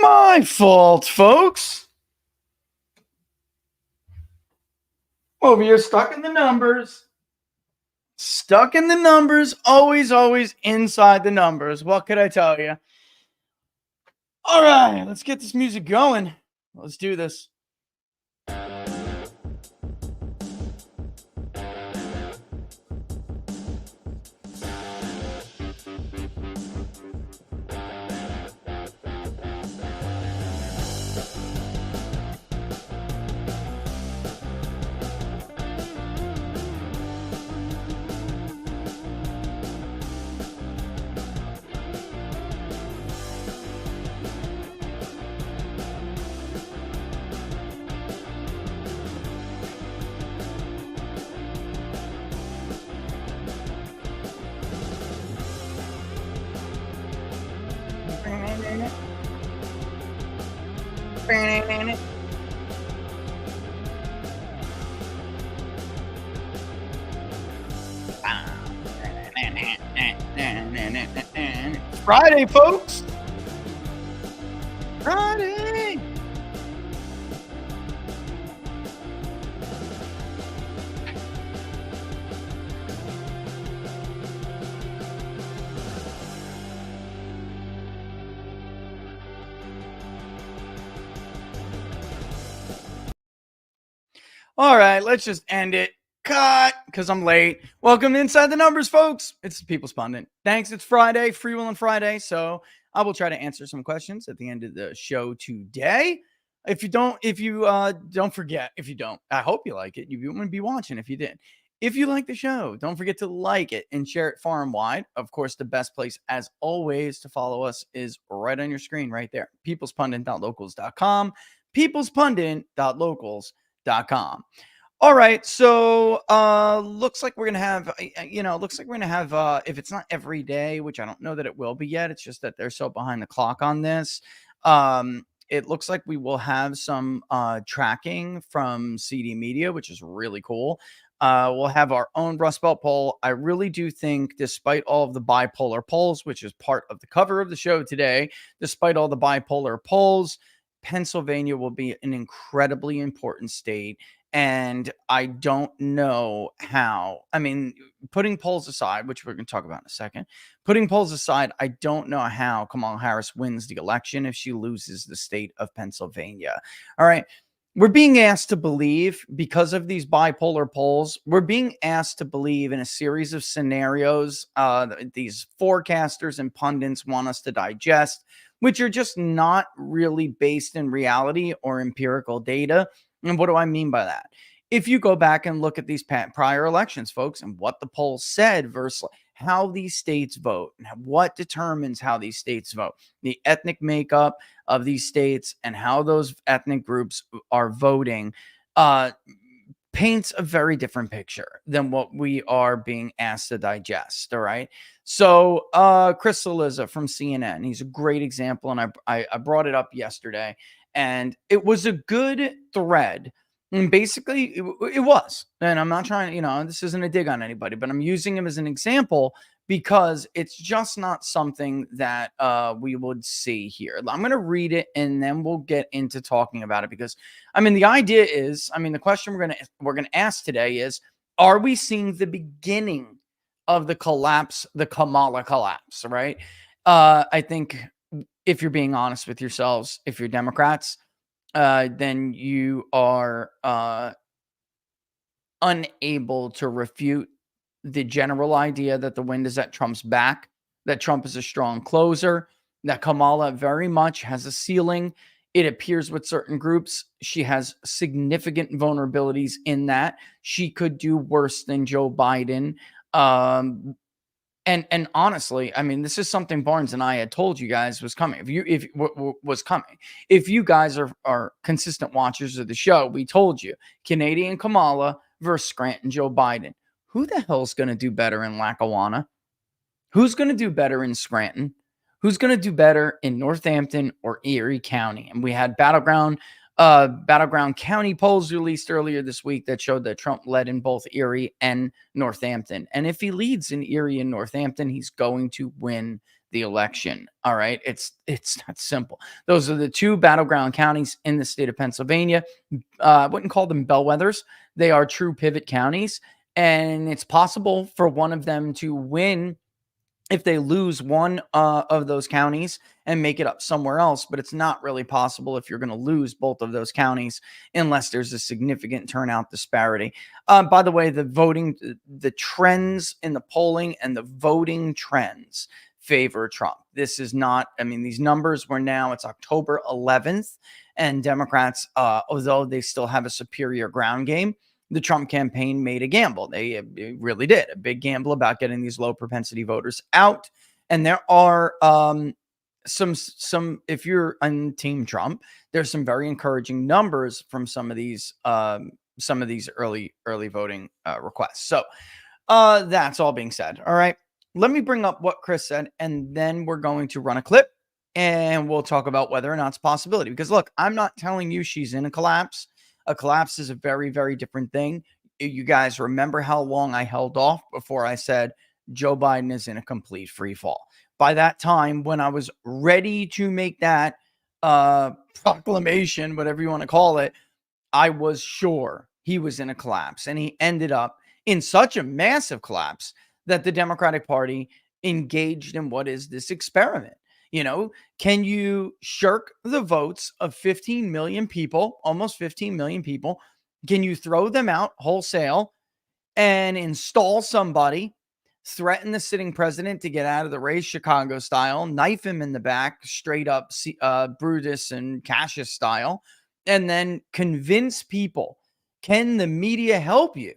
My fault, folks. Over here, stuck in the numbers. Stuck in the numbers. Always inside the numbers. What could I tell you? All right, let's get this music going. Let's do this. Friday, folks. Friday. All right, let's just end it. Cut, because I'm late. Welcome to Inside the Numbers, folks. It's the People's Pundit. Thanks. It's Friday, Freewheeling Friday. So I will try to answer some questions at the end of the show today. If you don't forget. If you don't, I hope you like it. You wouldn't be watching if you did. If you like the show, don't forget to like it and share it far and wide. Of course, the best place, as always, to follow us is right on your screen, right there. peoplespundit.locals.com. peoplespundit.locals.com. All right, so looks like we're gonna have, if it's not every day, which I don't know that it will be yet. It's just that they're so behind the clock on this. It looks like we will have some tracking from CD Media, which is really cool. We'll have our own Rust Belt poll. I really do think, despite all of the bipolar polls, which is part of the cover of the show today, despite all the bipolar polls, Pennsylvania will be an incredibly important state. And I don't know how. I mean, putting polls aside, which we're going to talk about in a second, putting polls aside, I don't know how Kamala Harris wins the election if she loses the state of Pennsylvania. All right. We're being asked to believe, because of these bipolar polls, we're being asked to believe in a series of scenarios these forecasters and pundits want us to digest, which are just not really based in reality or empirical data. And what do I mean by that? If you go back and look at these prior elections, folks, and what the polls said versus how these states vote, and what determines how these states vote, the ethnic makeup of these states and how those ethnic groups are voting, paints a very different picture than what we are being asked to digest. All right. So Chris Cillizza from CNN, he's a great example. And I brought it up yesterday. And it was a good thread. And basically, it was. And I'm not trying, this isn't a dig on anybody, but I'm using him as an example because it's just not something that we would see here. I'm going to read it and then we'll get into talking about it because, the idea is, the question we're going to ask today is, are we seeing the beginning of the collapse, the Kamala collapse, right? I think, if you're being honest with yourselves, if you're Democrats, then you are unable to refute the general idea that the wind is at Trump's back, that Trump is a strong closer, that Kamala very much has a ceiling. It appears with certain groups, she has significant vulnerabilities in that. She could do worse than Joe Biden. And honestly, this is something Barnes and I had told you guys was coming. If you guys are consistent watchers of the show, we told you Canadian Kamala versus Scranton Joe Biden. Who the hell's going to do better in Lackawanna? Who's going to do better in Scranton? Who's going to do better in Northampton or Erie County? And we had battleground county polls released earlier this week that showed that Trump led in both Erie and Northampton. And if he leads in Erie and Northampton, he's going to win the election. All right. It's not simple. Those are the two battleground counties in the state of Pennsylvania. I wouldn't call them bellwethers. They are true pivot counties. And it's possible for one of them to win if they lose one of those counties and make it up somewhere else, but it's not really possible if you're going to lose both of those counties unless there's a significant turnout disparity. By the way, the trends in the polling and the voting trends favor Trump. This is not, I mean, these numbers were now, it's October 11th, and Democrats, although they still have a superior ground game, the Trump campaign made a gamble. They really did a big gamble about getting these low propensity voters out. And there are some if you're on Team Trump, there's some very encouraging numbers from some of these early voting requests. So that's all being said. All right, let me bring up what Chris said, and then we're going to run a clip, and we'll talk about whether or not it's a possibility. Because look, I'm not telling you she's in a collapse. A collapse is a very, very different thing. You guys remember how long I held off before I said Joe Biden is in a complete free fall. By that time, when I was ready to make that proclamation, whatever you want to call it, I was sure he was in a collapse. And he ended up in such a massive collapse that the Democratic Party engaged in what is this experiment. You know, can you shirk the votes of 15 million people, almost 15 million people? Can you throw them out wholesale and install somebody, threaten the sitting president to get out of the race, Chicago style, knife him in the back, straight up Brutus and Cassius style, and then convince people? Can the media help you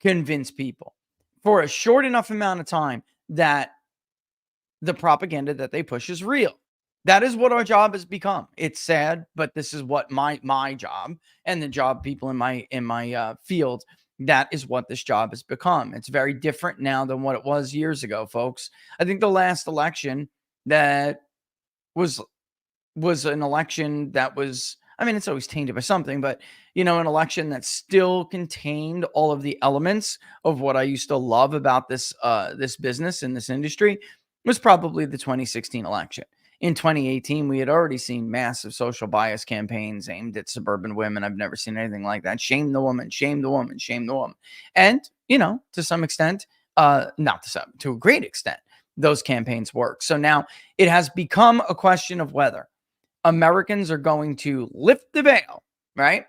convince people for a short enough amount of time that the propaganda that they push is real? That is what our job has become. It's sad, but this is what my job and the job people in my field, that is what this job has become. It's very different now than what it was years ago, folks. I think the last election that was an election that was, I mean, it's always tainted by something, but an election that still contained all of the elements of what I used to love about this business and this industry was probably the 2016 election. In 2018, we had already seen massive social bias campaigns aimed at suburban women. I've never seen anything like that. Shame the woman, shame the woman, shame the woman. And, to some extent, not to some, to a great extent, those campaigns work. So now it has become a question of whether Americans are going to lift the veil, right?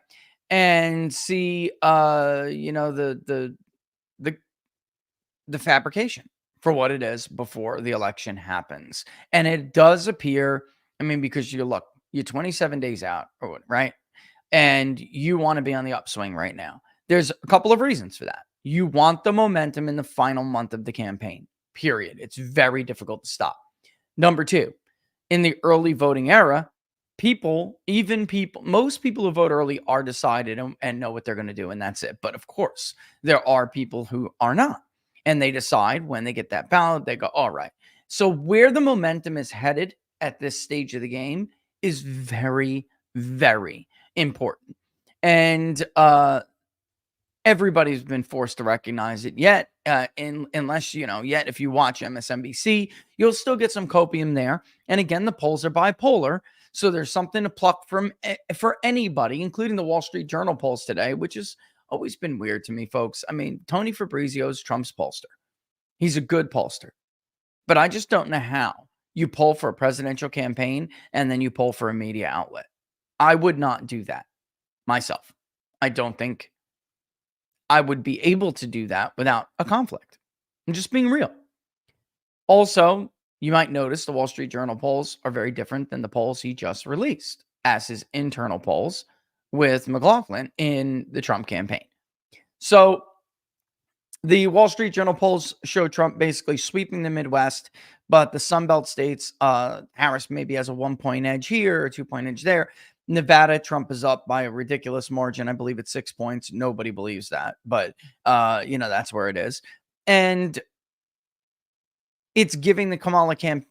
And see, the fabrication for what it is before the election happens. And it does appear, I mean, because you're 27 days out, or what, right? And you want to be on the upswing right now. There's a couple of reasons for that. You want the momentum in the final month of the campaign, period. It's very difficult to stop. Number two, in the early voting era, most people who vote early are decided and know what they're going to do, and that's it. But of course, there are people who are not. And they decide when they get that ballot, they go, all right. So where the momentum is headed at this stage of the game is very, very important. And everybody's been forced to recognize it yet. Unless, yet if you watch MSNBC, you'll still get some copium there. And again, the polls are bipolar. So there's something to pluck from for anybody, including the Wall Street Journal polls today, which is always been weird to me, folks. I mean, Tony Fabrizio is Trump's pollster. He's a good pollster. But I just don't know how you poll for a presidential campaign and then you poll for a media outlet. I would not do that myself. I don't think I would be able to do that without a conflict. I'm just being real. Also, you might notice the Wall Street Journal polls are very different than the polls he just released as his internal polls with McLaughlin in the Trump campaign. So the Wall Street Journal polls show Trump basically sweeping the Midwest, but the Sunbelt states, Harris maybe has a 1-point edge here, a 2-point edge there. Nevada, Trump is up by a ridiculous margin. I believe it's 6 points. Nobody believes that, but that's where it is. And it's giving the Kamala camp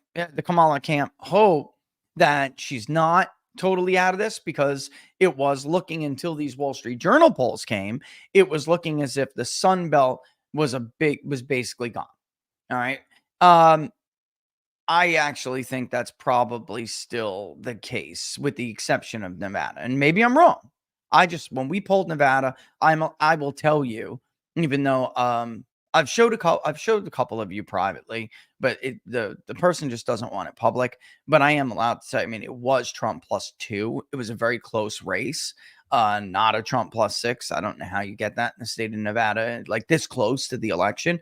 hope that she's not totally out of this, because it was looking, until these Wall Street Journal polls came, it was looking as if the Sun Belt was basically gone. All right. I actually think that's probably still the case, with the exception of Nevada, and maybe I'm wrong. When we polled Nevada, I will tell you, even though I've showed a couple of you privately, but the person just doesn't want it public. But I am allowed to say, I mean, it was Trump plus 2. It was a very close race, not a Trump plus 6. I don't know how you get that in the state of Nevada, like this close to the election.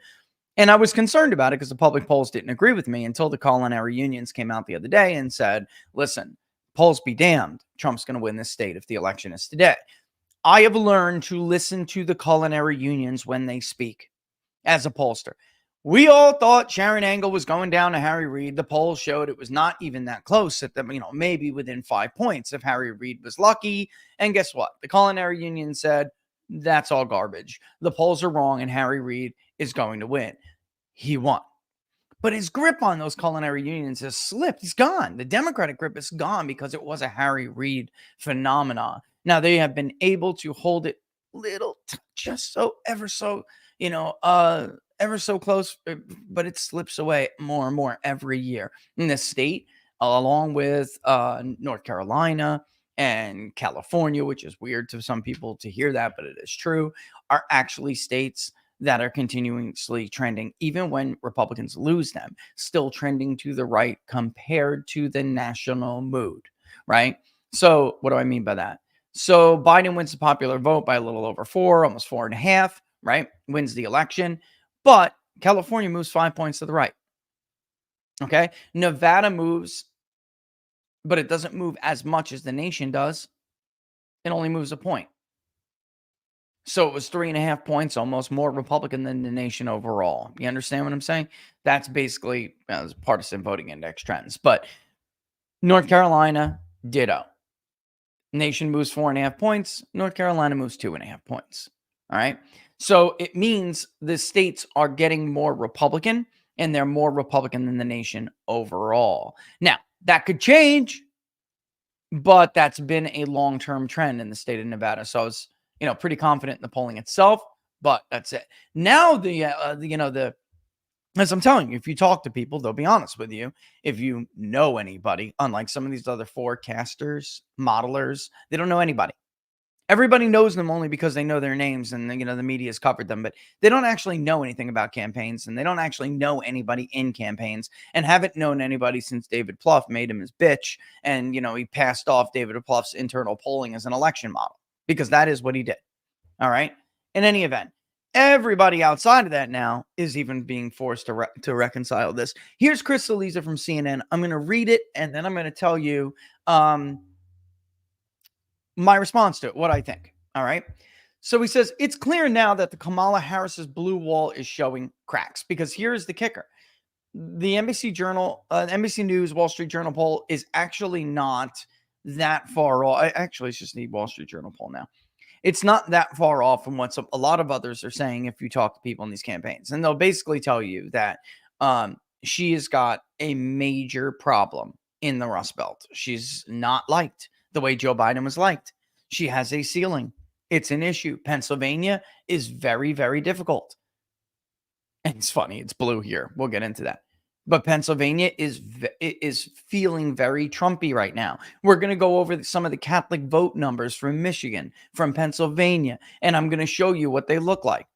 And I was concerned about it because the public polls didn't agree with me until the culinary unions came out the other day and said, listen, polls be damned. Trump's going to win this state if the election is today. I have learned to listen to the culinary unions when they speak as a pollster. We all thought Sharon Angle was going down to Harry Reid. The polls showed it was not even that close at the, maybe within 5 points if Harry Reid was lucky. And guess what? The culinary union said, that's all garbage. The polls are wrong and Harry Reid is going to win. He won. But his grip on those culinary unions has slipped. He's gone. The Democratic grip is gone because it was a Harry Reid phenomenon. Now they have been able to hold it just so ever so, ever so close, but it slips away more and more every year. In the state, along with North Carolina and California, which is weird to some people to hear that, but it is true, are actually states that are continuously trending, even when Republicans lose them, still trending to the right compared to the national mood, right? So what do I mean by that? So Biden wins the popular vote by a little over 4, almost 4.5, right? Wins the election, but California moves 5 points to the right. Okay. Nevada moves, but it doesn't move as much as the nation does. It only moves a point. So it was 3.5 points, almost more Republican than the nation overall. You understand what I'm saying? That's basically partisan voting index trends. But North Carolina, ditto. Nation moves 4.5 points. North Carolina moves 2.5 points. All right. So it means the states are getting more Republican, and they're more Republican than the nation overall. Now, that could change, but that's been a long-term trend in the state of Nevada. So I was, pretty confident in the polling itself, but that's it. Now as I'm telling you, if you talk to people, they'll be honest with you. If you know anybody, unlike some of these other forecasters, modelers, they don't know anybody. Everybody knows them only because they know their names and the media has covered them, but they don't actually know anything about campaigns, and they don't actually know anybody in campaigns, and haven't known anybody since David Plouffe made him his bitch. And, he passed off David Plouffe's internal polling as an election model, because that is what he did. All right. In any event, everybody outside of that now is even being forced to reconcile this. Here's Chris Cillizza from CNN. I'm going to read it, and then I'm going to tell you my response to it, what I think. All right. So he says, it's clear now that the Kamala Harris's blue wall is showing cracks, because here's the kicker. The NBC News, Wall Street Journal poll is actually not that far off. Actually, it's just the Wall Street Journal poll now. It's not that far off from what a lot of others are saying if you talk to people in these campaigns. And they'll basically tell you that she has got a major problem in the Rust Belt. She's not liked the way Joe Biden was liked. She has a ceiling. It's an issue. Pennsylvania is very, very difficult. And it's funny, it's blue here. We'll get into that. But Pennsylvania is feeling very Trumpy right now. We're going to go over some of the Catholic vote numbers from Michigan, from Pennsylvania, and I'm going to show you what they look like.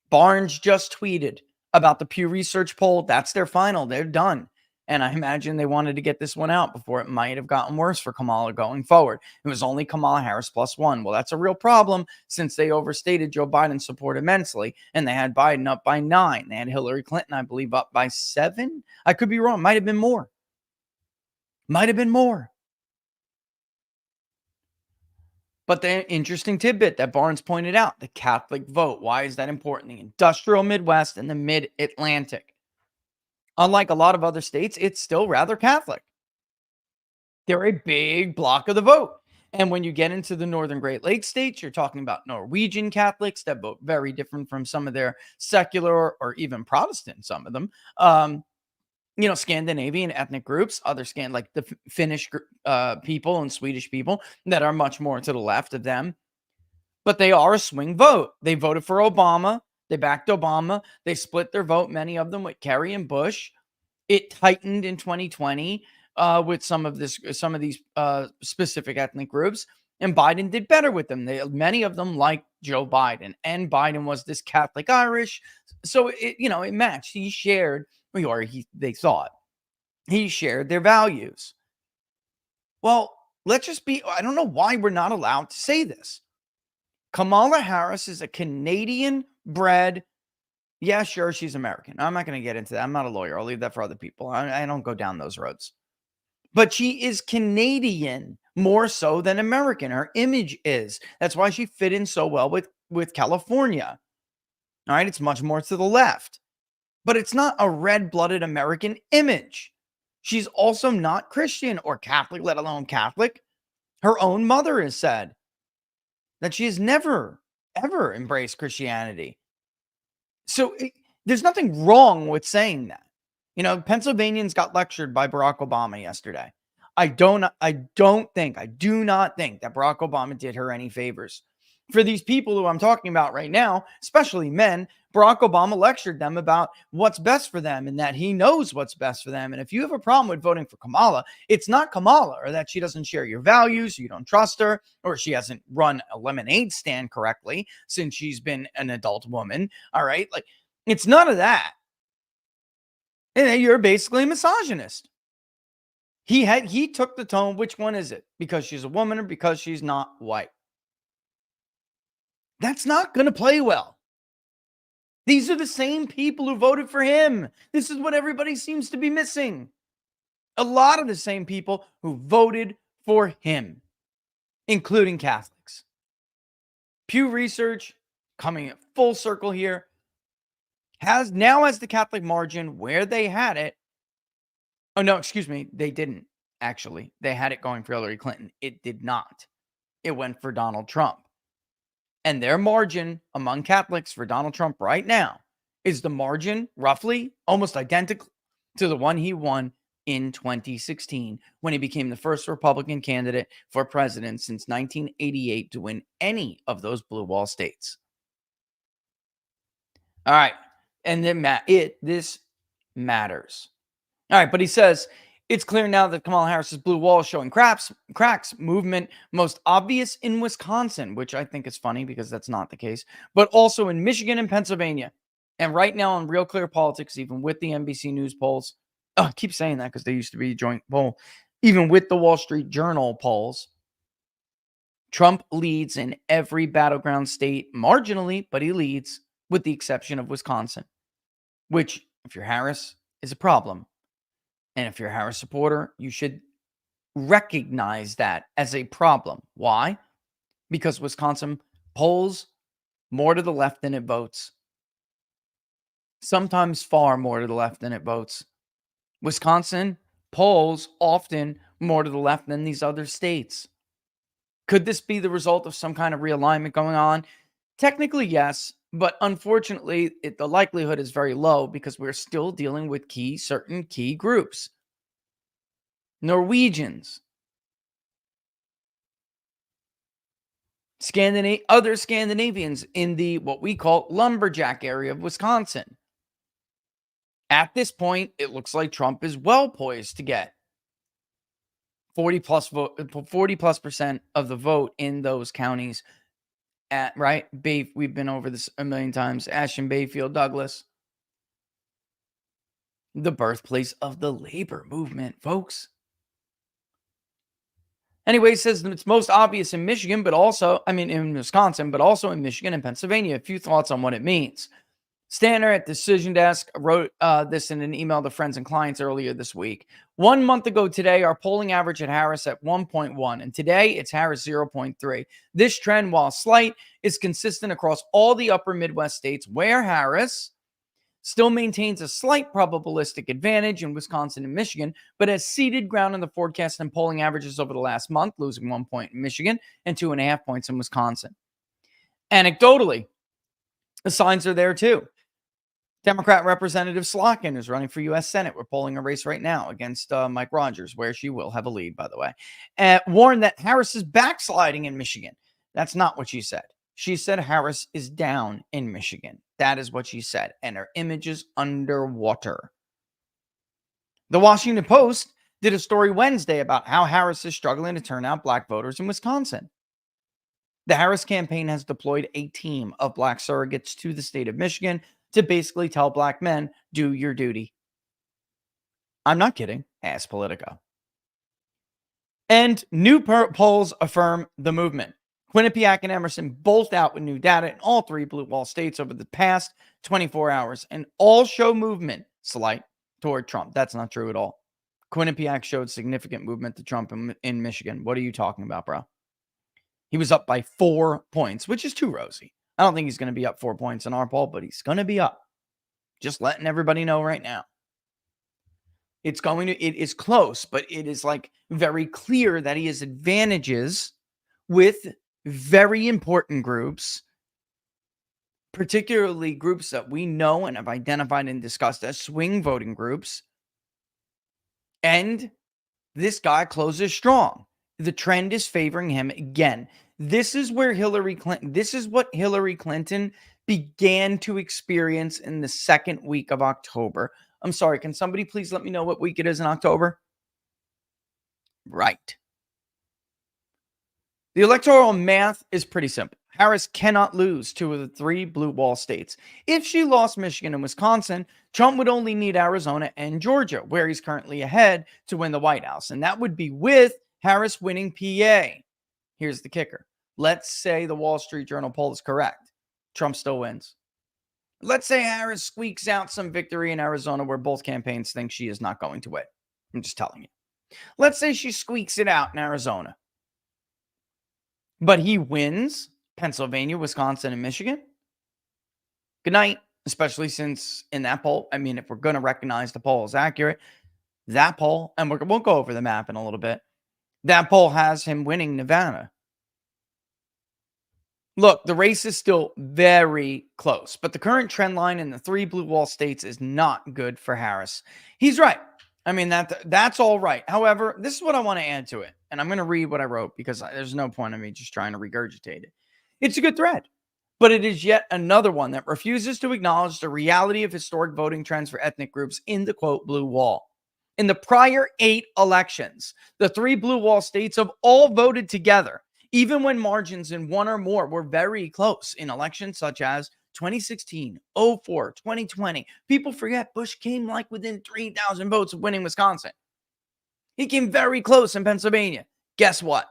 Barnes just tweeted about the Pew Research poll. That's their final. They're done. And I imagine they wanted to get this one out before it might have gotten worse for Kamala going forward. It was only Kamala Harris +1. Well, that's a real problem, since they overstated Joe Biden's support immensely, and they had Biden up by 9. They had Hillary Clinton, I believe, up by 7. I could be wrong. Might have been more. But the interesting tidbit that Barnes pointed out, the Catholic vote. Why is that important? The industrial Midwest and the Mid-Atlantic. Unlike a lot of other states, it's still rather Catholic. They're a big block of the vote. And when you get into the Northern Great Lakes states, you're talking about Norwegian Catholics that vote very different from some of their secular or even Protestant, some of them. Scandinavian ethnic groups, like the Finnish people and Swedish people that are much more to the left of them. But they are a swing vote. They voted for Obama. They backed Obama. They split their vote, many of them, with Kerry and Bush. It tightened in 2020 with some of these specific ethnic groups, and Biden did better with them. Many of them liked Joe Biden, and Biden was this Catholic Irish, so it matched. He shared, they thought he shared their values. Well, let's just be. I don't know why we're not allowed to say this. Kamala Harris is a Canadian bred. Yeah, sure, she's American. I'm not going to get into that. I'm not a lawyer. I'll leave that for other people. I don't go down those roads. But she is Canadian more so than American. Her image is. That's why she fit in so well with California. All right, it's much more to the left. But it's not a red-blooded American image. She's also not Christian or Catholic, let alone Catholic. Her own mother has said that she has never, ever embraced Christianity. So there's nothing wrong with saying that. Pennsylvanians got lectured by Barack Obama yesterday. I do not think that Barack Obama did her any favors. For these people who I'm talking about right now, especially men, Barack Obama lectured them about what's best for them and that he knows what's best for them. And if you have a problem with voting for Kamala, it's not Kamala or that she doesn't share your values, you don't trust her, or she hasn't run a lemonade stand correctly since she's been an adult woman. All right. Like, it's none of that. And you're basically a misogynist. He took the tone. Which one is it? Because she's a woman or because she's not white? That's not going to play well. These are the same people who voted for him. This is what everybody seems to be missing. A lot of the same people who voted for him, including Catholics. Pew Research, coming full circle here, has the Catholic margin where they had it. Oh, no, excuse me. They didn't, actually. They had it going for Hillary Clinton. It did not. It went for Donald Trump. And their margin among Catholics for Donald Trump right now is the margin roughly almost identical to the one he won in 2016 when he became the first Republican candidate for president since 1988 to win any of those blue wall states. All right. And then this matters. All right. But he says, it's clear now that Kamala Harris's blue wall is showing cracks, movement most obvious in Wisconsin, which I think is funny because that's not the case, but also in Michigan and Pennsylvania. And right now on Real Clear Politics, even with the NBC News polls, I keep saying that because they used to be a joint poll, even with the Wall Street Journal polls, Trump leads in every battleground state marginally, but he leads with the exception of Wisconsin, which, if you're Harris, is a problem. And if you're a Harris supporter, you should recognize that as a problem. Why? Because Wisconsin polls more to the left than it votes. Sometimes far more to the left than it votes. Wisconsin polls often more to the left than these other states. Could this be the result of some kind of realignment going on? Technically, yes. But unfortunately, the likelihood is very low because we're still dealing with certain key groups. Norwegians, other Scandinavians in the what we call lumberjack area of Wisconsin. At this point, it looks like Trump is well poised to get 40+% of the vote in those counties. We've been over this a million times. Ashton, Bayfield, Douglas, the birthplace of the labor movement, folks. Anyway, he says that it's most obvious in Michigan, in Wisconsin, but also in Michigan and Pennsylvania. A few thoughts on what it means. Stanner at Decision Desk wrote this in an email to friends and clients earlier this week. 1 month ago today, our polling average at Harris at 1.1, and today it's Harris 0.3. This trend, while slight, is consistent across all the upper Midwest states where Harris still maintains a slight probabilistic advantage in Wisconsin and Michigan, but has ceded ground in the forecast and polling averages over the last month, losing 1 point in Michigan and 2.5 points in Wisconsin. Anecdotally, the signs are there too. Democrat Representative Slotkin is running for U.S. Senate. We're polling a race right now against Mike Rogers, where she will have a lead, by the way. Warned that Harris is backsliding in Michigan. That's not what she said. She said Harris is down in Michigan. That is what she said. And her image is underwater. The Washington Post did a story Wednesday about how Harris is struggling to turn out black voters in Wisconsin. The Harris campaign has deployed a team of black surrogates to the state of Michigan to basically tell black men, do your duty. I'm not kidding. Ask Politico. And new polls affirm the movement. Quinnipiac and Emerson both out with new data in all three blue wall states over the past 24 hours, and all show movement slight toward Trump. That's not true at all. Quinnipiac showed significant movement to Trump in Michigan. What are you talking about, bro? He was up by 4 points, which is too rosy. I don't think he's going to be up 4 points in our poll, but he's going to be up. Just letting everybody know right now. It is close, but it is like very clear that he has advantages with very important groups, particularly groups that we know and have identified and discussed as swing voting groups. And this guy closes strong. The trend is favoring him again. This is what Hillary Clinton began to experience in the second week of October. I'm sorry, can somebody please let me know what week it is in October? Right. The electoral math is pretty simple. Harris cannot lose 2 of the 3 blue wall states. If she lost Michigan and Wisconsin, Trump would only need Arizona and Georgia, where he's currently ahead, to win the White House. And that would be with Harris winning PA. Here's the kicker. Let's say the Wall Street Journal poll is correct. Trump still wins. Let's say Harris squeaks out some victory in Arizona where both campaigns think she is not going to win. I'm just telling you. Let's say she squeaks it out in Arizona. But he wins Pennsylvania, Wisconsin, and Michigan. Good night, especially since in that poll, I mean, if we're going to recognize the poll is accurate, that poll, and we'll go over the map in a little bit, that poll has him winning Nevada. Look, the race is still very close, but the current trend line in the 3 blue wall states is not good for Harris. He's right. I mean, that's all right. However, this is what I want to add to it, and I'm going to read what I wrote because there's no point in me just trying to regurgitate it. It's a good thread, but it is yet another one that refuses to acknowledge the reality of historic voting trends for ethnic groups in the, quote, blue wall. In the prior 8 elections, the 3 blue wall states have all voted together, even when margins in 1 or more were very close in elections such as 2016, 04, 2020. People forget Bush came like within 3,000 votes of winning Wisconsin. He came very close in Pennsylvania. Guess what?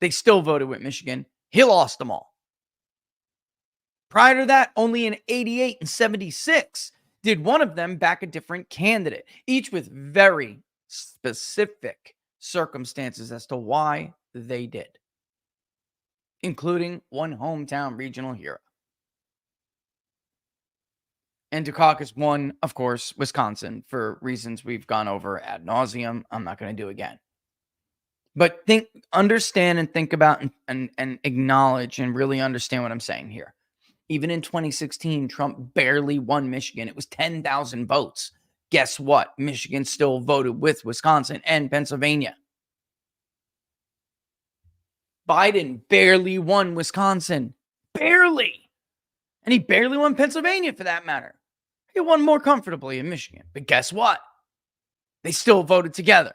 They still voted with Michigan. He lost them all. Prior to that, only in 88 and 76 did one of them back a different candidate, each with very specific circumstances as to why they did, including one hometown regional hero. And Dukakis won, of course, Wisconsin for reasons we've gone over ad nauseum. I'm not going to do again. But understand and think about and acknowledge and really understand what I'm saying here. Even in 2016, Trump barely won Michigan. It was 10,000 votes. Guess what? Michigan still voted with Wisconsin and Pennsylvania. Biden barely won Wisconsin. Barely. And he barely won Pennsylvania for that matter. He won more comfortably in Michigan. But guess what? They still voted together.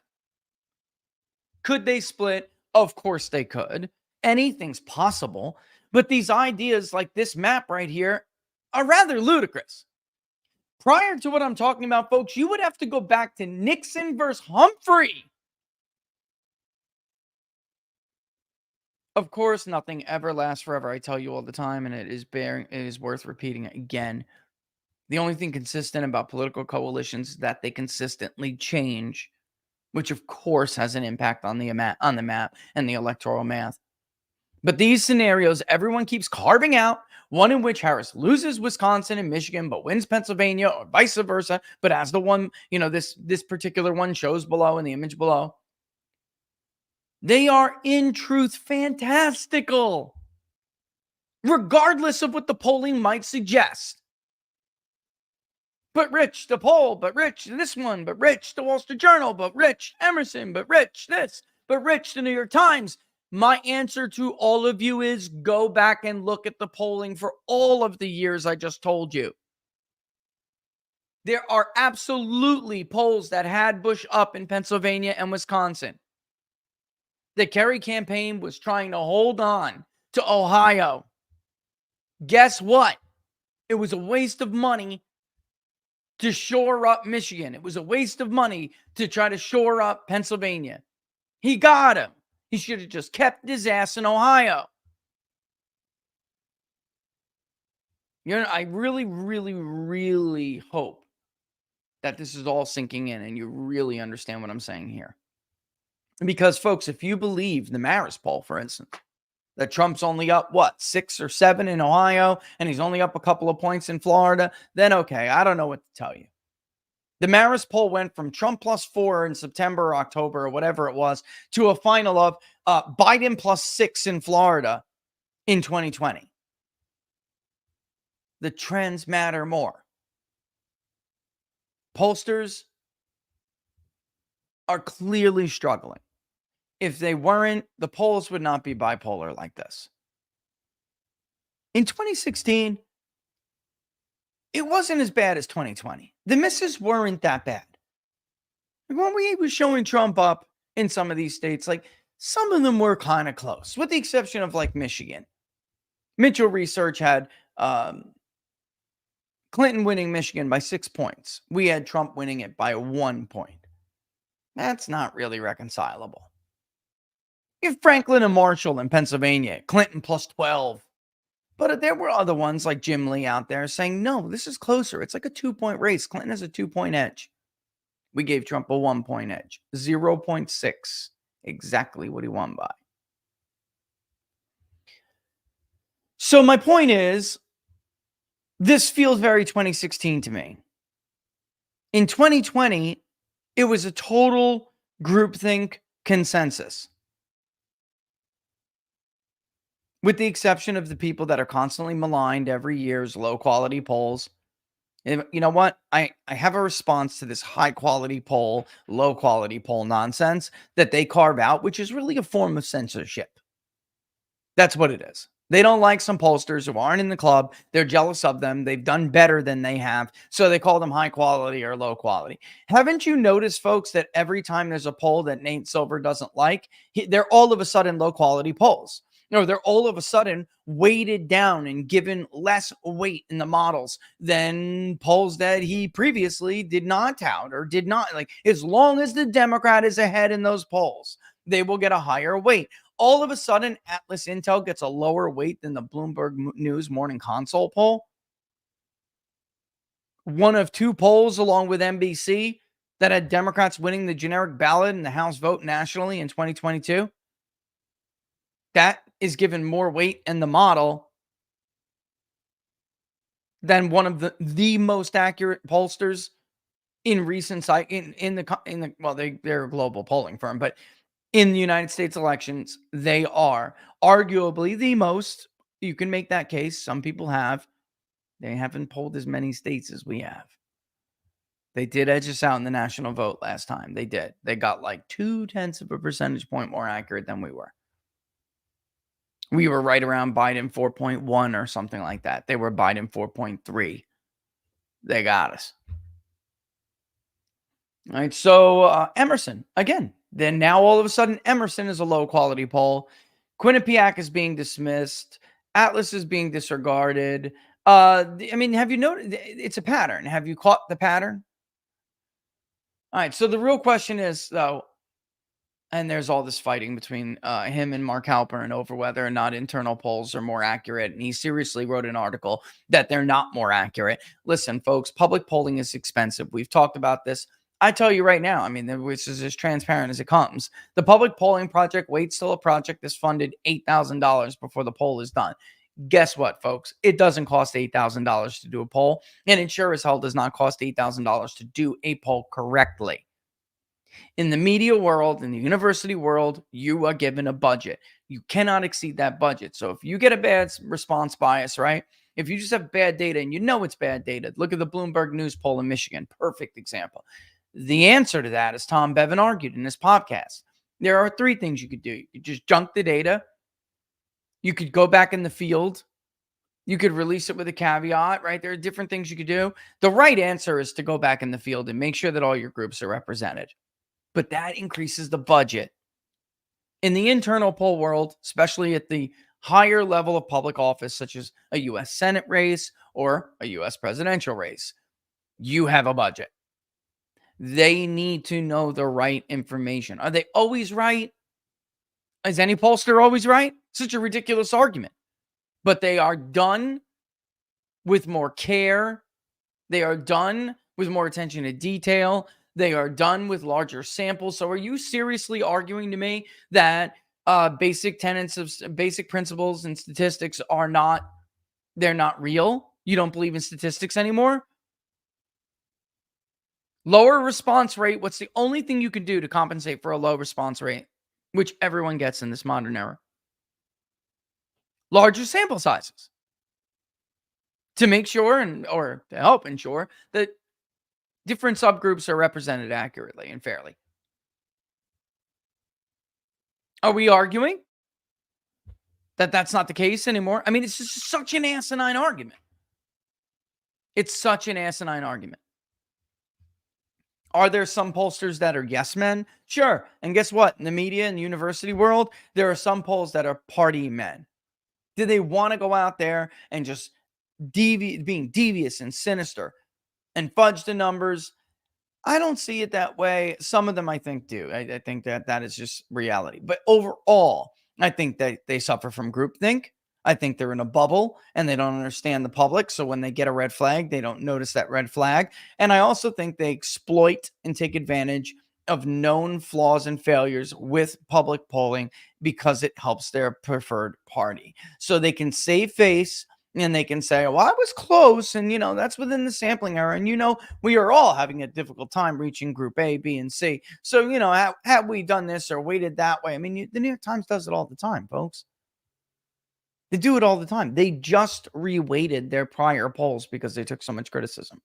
Could they split? Of course they could. Anything's possible. But these ideas like this map right here are rather ludicrous. Prior to what I'm talking about, folks, you would have to go back to Nixon versus Humphrey. Of course, nothing ever lasts forever. I tell you all the time, and it is worth repeating again. The only thing consistent about political coalitions is that they consistently change, which of course has an impact on the map and the electoral math. But these scenarios, everyone keeps carving out, one in which Harris loses Wisconsin and Michigan, but wins Pennsylvania, or vice versa. But as the one, this particular one shows below in the image below, they are in truth fantastical, regardless of what the polling might suggest. But Rich, the poll, but Rich, this one, but Rich, the Wall Street Journal, but Rich, Emerson, but Rich, this, but Rich, the New York Times. My answer to all of you is go back and look at the polling for all of the years I just told you. There are absolutely polls that had Bush up in Pennsylvania and Wisconsin. The Kerry campaign was trying to hold on to Ohio. Guess what? It was a waste of money to shore up Michigan. It was a waste of money to try to shore up Pennsylvania. He got him. He should have just kept his ass in Ohio. I really, really, really hope that this is all sinking in and you really understand what I'm saying here. Because, folks, if you believe the Marist poll, for instance, that Trump's only up, 6 or 7 in Ohio, and he's only up a couple of points in Florida, then okay, I don't know what to tell you. The Marist poll went from Trump +4 in September or October or whatever it was to a final of Biden +6 in Florida in 2020. The trends matter more. Pollsters are clearly struggling. If they weren't, the polls would not be bipolar like this. In 2016, it wasn't as bad as 2020. The misses weren't that bad. When we were showing Trump up in some of these states, like some of them were kind of close, with the exception of like Michigan. Mitchell Research had Clinton winning Michigan by 6 points. We had Trump winning it by 1 point. That's not really reconcilable. You have Franklin and Marshall in Pennsylvania, Clinton +12. But there were other ones like Jim Lee out there saying, no, this is closer. It's like a 2-point race. Clinton has a 2-point edge. We gave Trump a 1-point edge, 0.6, exactly what he won by. So my point is, this feels very 2016 to me. In 2020, it was a total groupthink consensus. With the exception of the people that are constantly maligned every year's low-quality polls. And you know what? I have a response to this high-quality poll, low-quality poll nonsense that they carve out, which is really a form of censorship. That's what it is. They don't like some pollsters who aren't in the club. They're jealous of them. They've done better than they have. So they call them high quality or low quality. Haven't you noticed, folks, that every time there's a poll that Nate Silver doesn't like, they're all of a sudden low quality polls? No, they're all of a sudden weighted down and given less weight in the models than polls that he previously did not tout or did not like. As long as the Democrat is ahead in those polls, they will get a higher weight. All of a sudden, Atlas Intel gets a lower weight than the Bloomberg News Morning Consult poll. One of 2 polls, along with NBC, that had Democrats winning the generic ballot in the House vote nationally in 2022. That is given more weight in the model than one of the most accurate pollsters in recent they're a global polling firm, but in the United States elections, they are arguably the most. You can make that case. Some people have. They haven't polled as many states as we have. They did edge us out in the national vote last time. They did. They got like 0.2 of a percentage point more accurate than we were. We were right around Biden 4.1 or something like that. They were Biden 4.3. They got us. All right. So Emerson, again, then now all of a sudden Emerson is a low quality poll. Quinnipiac is being dismissed. Atlas is being disregarded. Have you noticed? It's a pattern. Have you caught the pattern? All right. So the real question is, though, and there's all this fighting between him and Mark Halperin over whether or not internal polls are more accurate. And he seriously wrote an article that they're not more accurate. Listen, folks, public polling is expensive. We've talked about this. I tell you right now, this is as transparent as it comes. The public polling project waits till a project is funded $8,000 before the poll is done. Guess what, folks? It doesn't cost $8,000 to do a poll, and it sure as hell does not cost $8,000 to do a poll correctly. In the media world, in the university world, you are given a budget. You cannot exceed that budget. So if you get a bad response bias, right? If you just have bad data and you know it's bad data, look at the Bloomberg News poll in Michigan. Perfect example. The answer to that, as Tom Bevan argued in this podcast, there are 3 things you could do. You could just junk the data. You could go back in the field You could release it with a caveat, right? There are different things you could do. The right answer is to go back in the field and make sure that all your groups are represented. But that increases the budget. In the internal poll world, especially at the higher level of public office, such as a US Senate race or a US presidential race, you have a budget. They need to know the right information. Are they always right? Is any pollster always right? Such a ridiculous argument. But they are done with more care. They are done with more attention to detail. They are done with larger samples. So are you seriously arguing to me that basic tenets of basic principles and statistics are not, they're not real? You don't believe in statistics anymore? Lower response rate. What's the only thing you can do to compensate for a low response rate, which everyone gets in this modern era? Larger sample sizes to make sure or to help ensure that different subgroups are represented accurately and fairly. Are we arguing that that's not the case anymore? I mean, it's just such an asinine argument. It's such an asinine argument. Are there some pollsters that are yes men? Sure. And guess what? In the media and the university world, there are some polls that are party men. Do they want to go out there and just being devious and sinister and fudge the numbers? I don't see it that way. Some of them I think do. I think that is just reality. But overall, I think that they suffer from groupthink. I think they're in a bubble and they don't understand the public. So when they get a red flag, they don't notice that red flag. And I also think they exploit and take advantage of known flaws and failures with public polling because it helps their preferred party. So they can save face and they can say, well, I was close. And, that's within the sampling error. And, we are all having a difficult time reaching group A, B, and C. So, had we done this or waited that way? I mean, the New York Times does it all the time, folks. They do it all the time. They just reweighted their prior polls because they took so much criticism.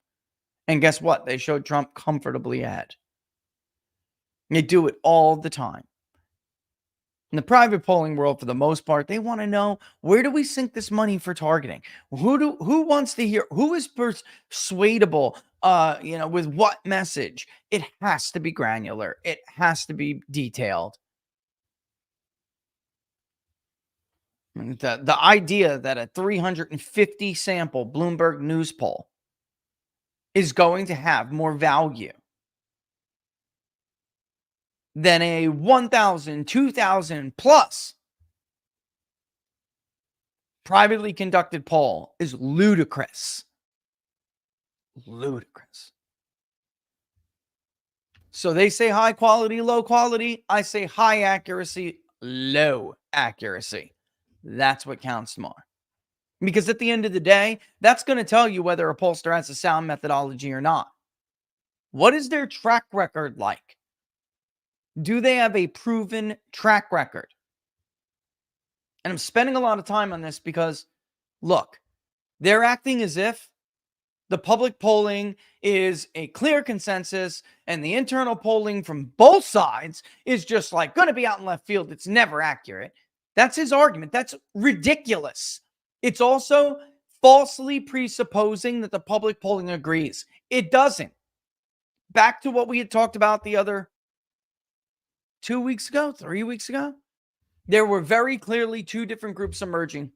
And guess what? They showed Trump comfortably ahead. They do it all the time. In the private polling world, for the most part, they want to know, where do we sink this money for targeting? Who wants to hear? Who is persuadable? With what message? It has to be granular. It has to be detailed. The idea that a 350 sample Bloomberg News poll is going to have more value than a 1,000, 2,000 plus privately conducted poll is ludicrous. Ludicrous. So they say high quality, low quality. I say high accuracy, low accuracy. That's what counts more. Because at the end of the day, that's going to tell you whether a pollster has a sound methodology or not. What is their track record like? Do they have a proven track record? And I'm spending a lot of time on this because, look, they're acting as if the public polling is a clear consensus and the internal polling from both sides is just like going to be out in left field. It's never accurate. That's his argument. That's ridiculous. It's also falsely presupposing that the public polling agrees. It doesn't. Back to what we had talked about the other 2 weeks ago, 3 weeks ago. There were very clearly two different groups emerging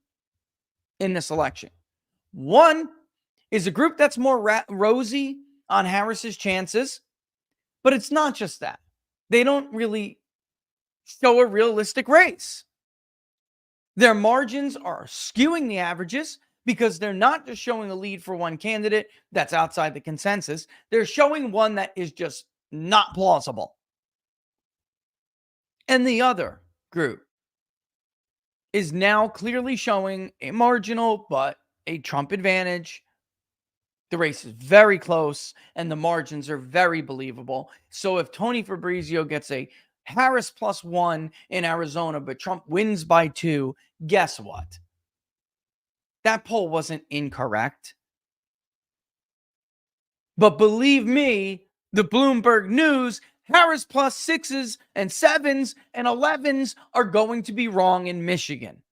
in this election. One is a group that's more rosy on Harris's chances, but it's not just that. They don't really show a realistic race. Their margins are skewing the averages because they're not just showing a lead for one candidate that's outside the consensus. They're showing one that is just not plausible. And the other group is now clearly showing a marginal, but a Trump advantage. The race is very close and the margins are very believable. So if Tony Fabrizio gets a Harris +1 in Arizona, but Trump wins by 2, guess what? That poll wasn't incorrect. But believe me, the Bloomberg News, Harris +6s and 7s and 11s are going to be wrong in Michigan.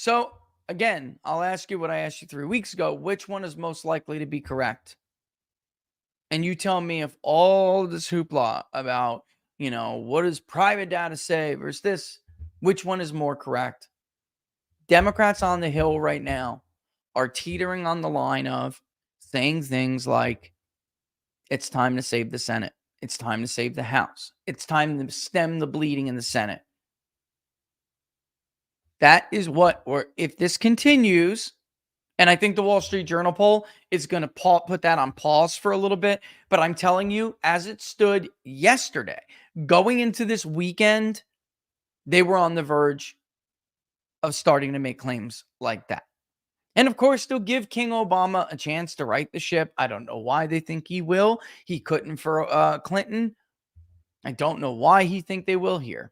So, again, I'll ask you what I asked you 3 weeks ago. Which one is most likely to be correct? And you tell me if all this hoopla about, what does private data say versus this, which one is more correct? Democrats on the Hill right now are teetering on the line of saying things like, it's time to save the Senate. It's time to save the House. It's time to stem the bleeding in the Senate. That is what, or if this continues, and I think the Wall Street Journal poll is going to put that on pause for a little bit. But I'm telling you, as it stood yesterday, going into this weekend, they were on the verge of starting to make claims like that. And of course, they'll give King Obama a chance to right the ship. I don't know why they think he will. He couldn't for Clinton. I don't know why he think they will here.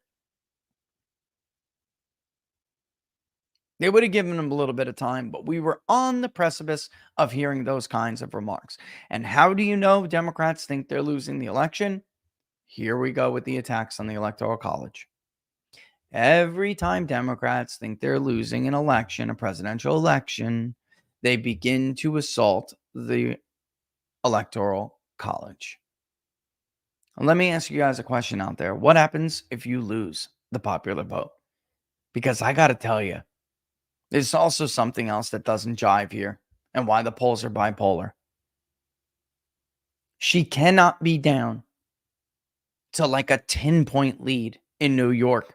They would have given him a little bit of time, but we were on the precipice of hearing those kinds of remarks. And how do you know Democrats think they're losing the election? Here we go with the attacks on the Electoral College. Every time Democrats think they're losing an election, a presidential election, they begin to assault the Electoral College. Let me ask you guys a question out there. What happens if you lose the popular vote? Because I got to tell you, there's also something else that doesn't jive here and why the polls are bipolar. She cannot be down to like a 10-point lead in New York.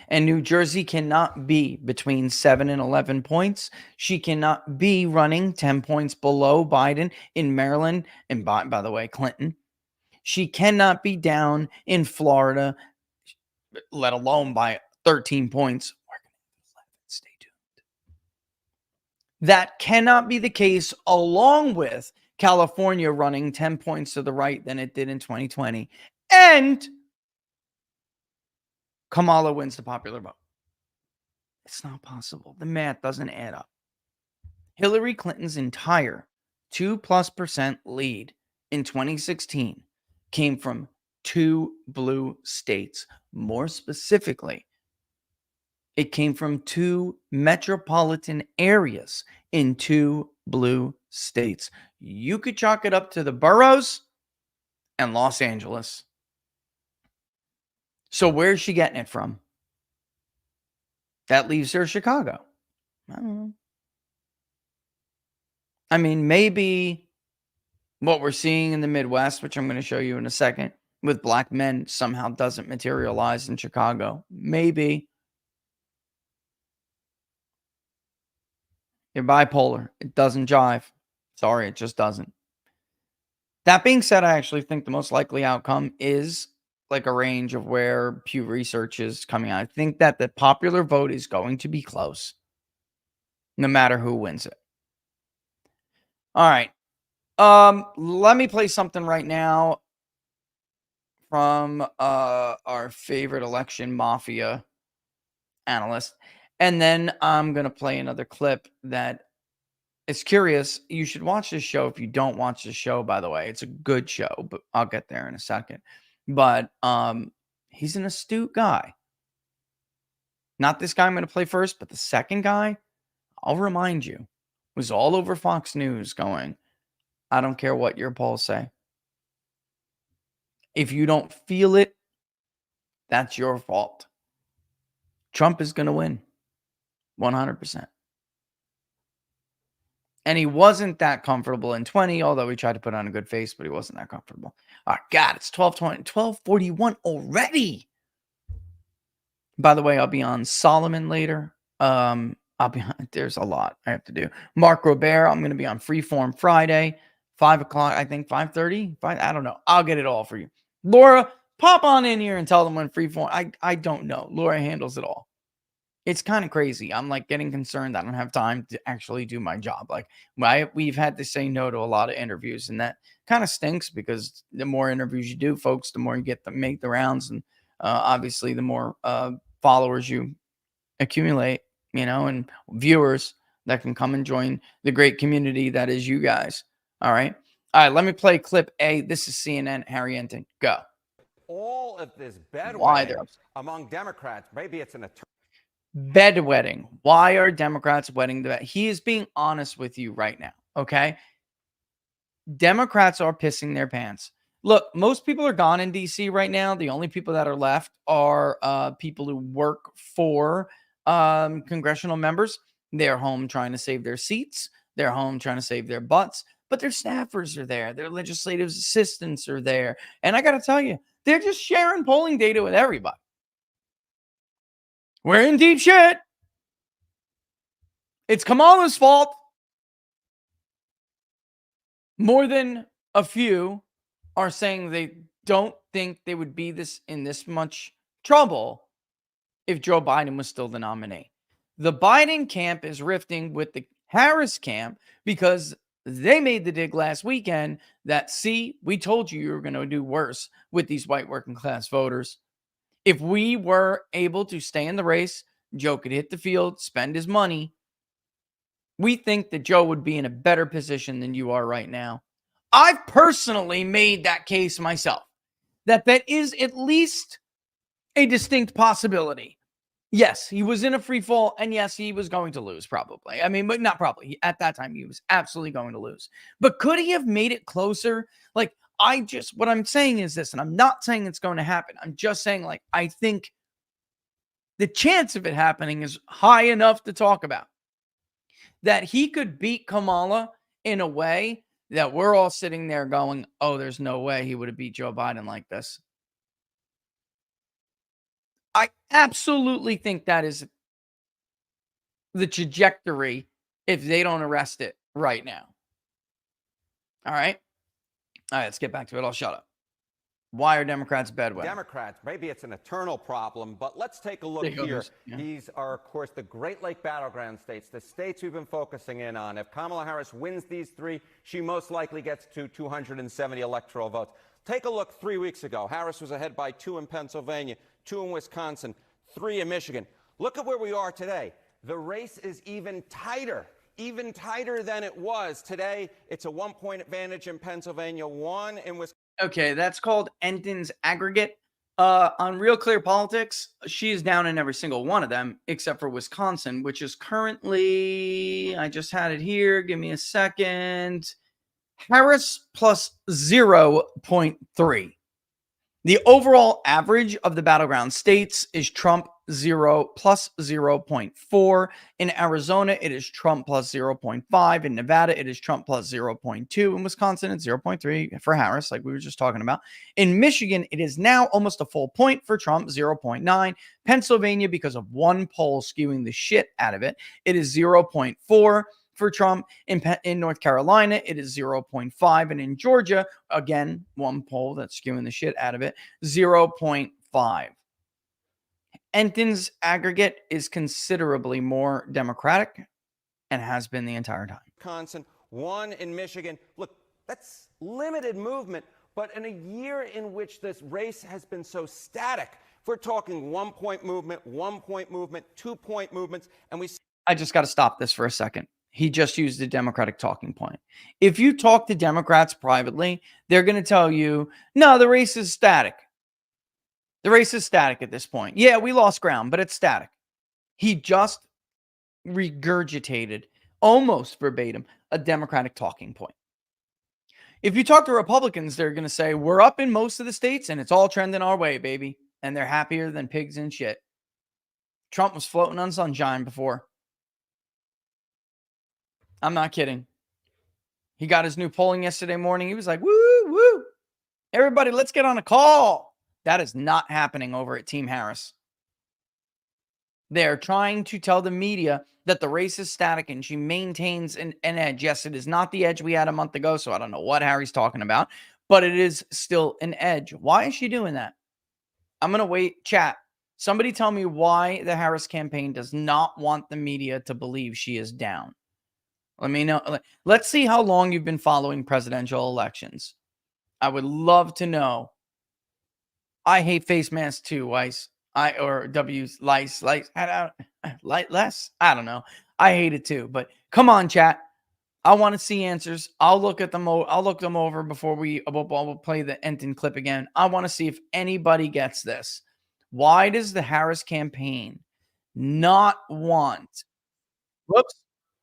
And New Jersey cannot be between 7 and 11 points. She cannot be running 10 points below Biden in Maryland. And by the way, Clinton. She cannot be down in Florida, let alone by 13 points. Stay tuned. That cannot be the case, along with California running 10 points to the right than it did in 2020. And Kamala wins the popular vote. It's not possible. The math doesn't add up. Hillary Clinton's entire 2+% lead in 2016 came from 2 blue states. More specifically, it came from 2 metropolitan areas in 2 blue states. You could chalk it up to the boroughs and Los Angeles. So where's she getting it from? That leaves her Chicago. I don't know. I mean, maybe what we're seeing in the Midwest, which I'm going to show you in a second, with black men somehow doesn't materialize in Chicago. Maybe. You're bipolar. It doesn't jive. Sorry, it just doesn't. That being said, I actually think the most likely outcome is like a range of where Pew Research is coming out. I think that the popular vote is going to be close, no matter who wins it. All right. Let me play something right now from our favorite election mafia analyst. And then I'm going to play another clip that is curious. You should watch this show if you don't watch the show, by the way. It's a good show, but I'll get there in a second. But he's an astute guy. Not this guy I'm going to play first, but the second guy, I'll remind you, was all over Fox News going, I don't care what your polls say. If you don't feel it, that's your fault. Trump is going to win 100%. And he wasn't that comfortable in 20, although he tried to put on a good face, but he wasn't that comfortable. Oh, God, it's 12:20, 12:41 already. By the way, I'll be on Solomon later. There's a lot I have to do. Mark Robert, I'm going to be on Freeform Friday, 5 o'clock, I think 5:30. I don't know. I'll get it all for you. Laura, pop on in here and tell them when Freeform. I don't know. Laura handles it all. It's kind of crazy. I'm like getting concerned. I don't have time to actually do my job. Like we've had to say no to a lot of interviews, and that kind of stinks because the more interviews you do, folks, the more you get to make the rounds, and obviously the more followers you accumulate, and viewers that can come and join the great community that is you guys. All right. Let me play clip A. This is CNN. Harry Enton. Go. All of this bedway Why they're upset. among Democrats, maybe it's an Bedwetting. Why are Democrats wetting the bed? He is being honest with you right now. Okay. Democrats are pissing their pants. Look, most people are gone in DC right now. The only people that are left are people who work for congressional members. They're home trying to save their seats. They're home trying to save their butts. But their staffers are there. Their legislative assistants are there. And I got to tell you, they're just sharing polling data with everybody. We're in deep shit. It's Kamala's fault. More than a few are saying they don't think they would be in this much trouble if Joe Biden was still the nominee. The Biden camp is rifting with the Harris camp because they made the dig last weekend that, see, we told you were going to do worse with these white working class voters. If we were able to stay in the race, Joe could hit the field, spend his money. We think that Joe would be in a better position than you are right now. I've personally made that case myself, that is at least a distinct possibility. Yes, he was in a free fall, and yes, he was going to lose probably. I mean, but not probably. At that time, he was absolutely going to lose. But could he have made it closer? Like, what I'm saying is this, and I'm not saying it's going to happen. I'm just saying, like, I think the chance of it happening is high enough to talk about. That he could beat Kamala in a way that we're all sitting there going, oh, there's no way he would have beat Joe Biden like this. I absolutely think that is the trajectory if they don't arrest it right now. All right. All right, let's get back to it. I'll shut up. Why are Democrats bedwetting? Democrats, maybe it's an eternal problem, but let's take a look here. Yeah. These are, of course, the Great Lake battleground states, the states we've been focusing in on. If Kamala Harris wins these three, she most likely gets to 270 electoral votes. Take a look 3 weeks ago. Harris was ahead by 2 in Pennsylvania, 2 in Wisconsin, 3 in Michigan. Look at where we are today. The race is even tighter than it was. Today, it's a 1-point advantage in Pennsylvania, 1 in Wisconsin. Okay, that's called Enton's aggregate. On Real Clear Politics, she is down in every single one of them, except for Wisconsin, which is currently, I just had it here. Give me a second. Harris plus 0.3. The overall average of the battleground states is Trump 0 plus 0.4. In Arizona, it is Trump plus 0.5. In Nevada, it is Trump plus 0.2. In Wisconsin, it's 0.3 for Harris, like we were just talking about. In Michigan, it is now almost a full point for Trump, 0.9. Pennsylvania, because of one poll skewing the shit out of it, it is 0.4. For Trump. In North Carolina, it is 0.5. And in Georgia, again, one poll that's skewing the shit out of it, 0.5. Enton's aggregate is considerably more Democratic and has been the entire time. Wisconsin, 1 in Michigan. Look, that's limited movement, but in a year in which this race has been so static, if we're talking 1-point movement, 1-point movement, 2-point movements, and we... I just got to stop this for a second. He just used a Democratic talking point. If you talk to Democrats privately, they're going to tell you, no, the race is static. The race is static at this point. Yeah, we lost ground, but it's static. He just regurgitated, almost verbatim, a Democratic talking point. If you talk to Republicans, they're going to say, we're up in most of the states and it's all trending our way, baby. And they're happier than pigs in shit. Trump was floating on sunshine before. I'm not kidding. He got his new polling yesterday morning. He was like, woo, woo. Everybody, let's get on a call. That is not happening over at Team Harris. They're trying to tell the media that the race is static and she maintains an edge. Yes, it is not the edge we had a month ago, so I don't know what Harry's talking about, but it is still an edge. Why is she doing that? I'm going to wait. Chat. Somebody tell me why the Harris campaign does not want the media to believe she is down. Let me know. Let's see how long you've been following presidential elections. I would love to know. I hate face masks too, Weiss. W's, lice. I don't know. I hate it too. But come on, chat. I want to see answers. I'll look at them. I'll look them over before we'll play the Enton clip again. I want to see if anybody gets this. Why does the Harris campaign not want whoops.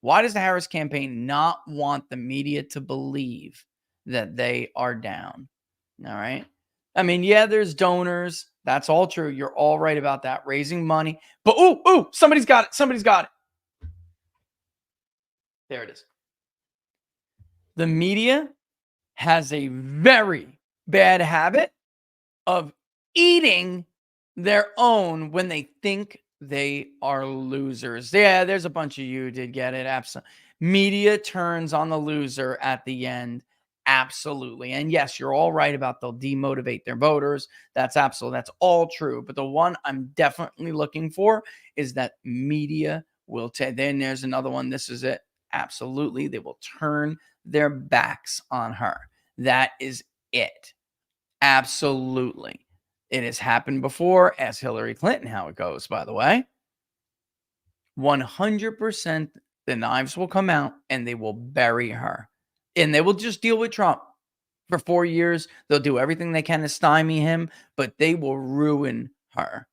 Why does the Harris campaign not want the media to believe that they are down? All right. I mean, yeah, there's donors. That's all true. You're all right about that. Raising money. But somebody's got it. Somebody's got it. There it is. The media has a very bad habit of eating their own when they think they are losers. Yeah, there's a bunch of you did get it. Absolutely. Media turns on the loser at the end. Absolutely. And yes, you're all right about they'll demotivate their voters. That's all true. But the one I'm definitely looking for is that media will take. Then there's another one. This is it. Absolutely. They will turn their backs on her. That is it. Absolutely. It has happened before. Ask Hillary Clinton how it goes, by the way. 100% the knives will come out and they will bury her. And they will just deal with Trump for 4 years. They'll do everything they can to stymie him, but they will ruin her.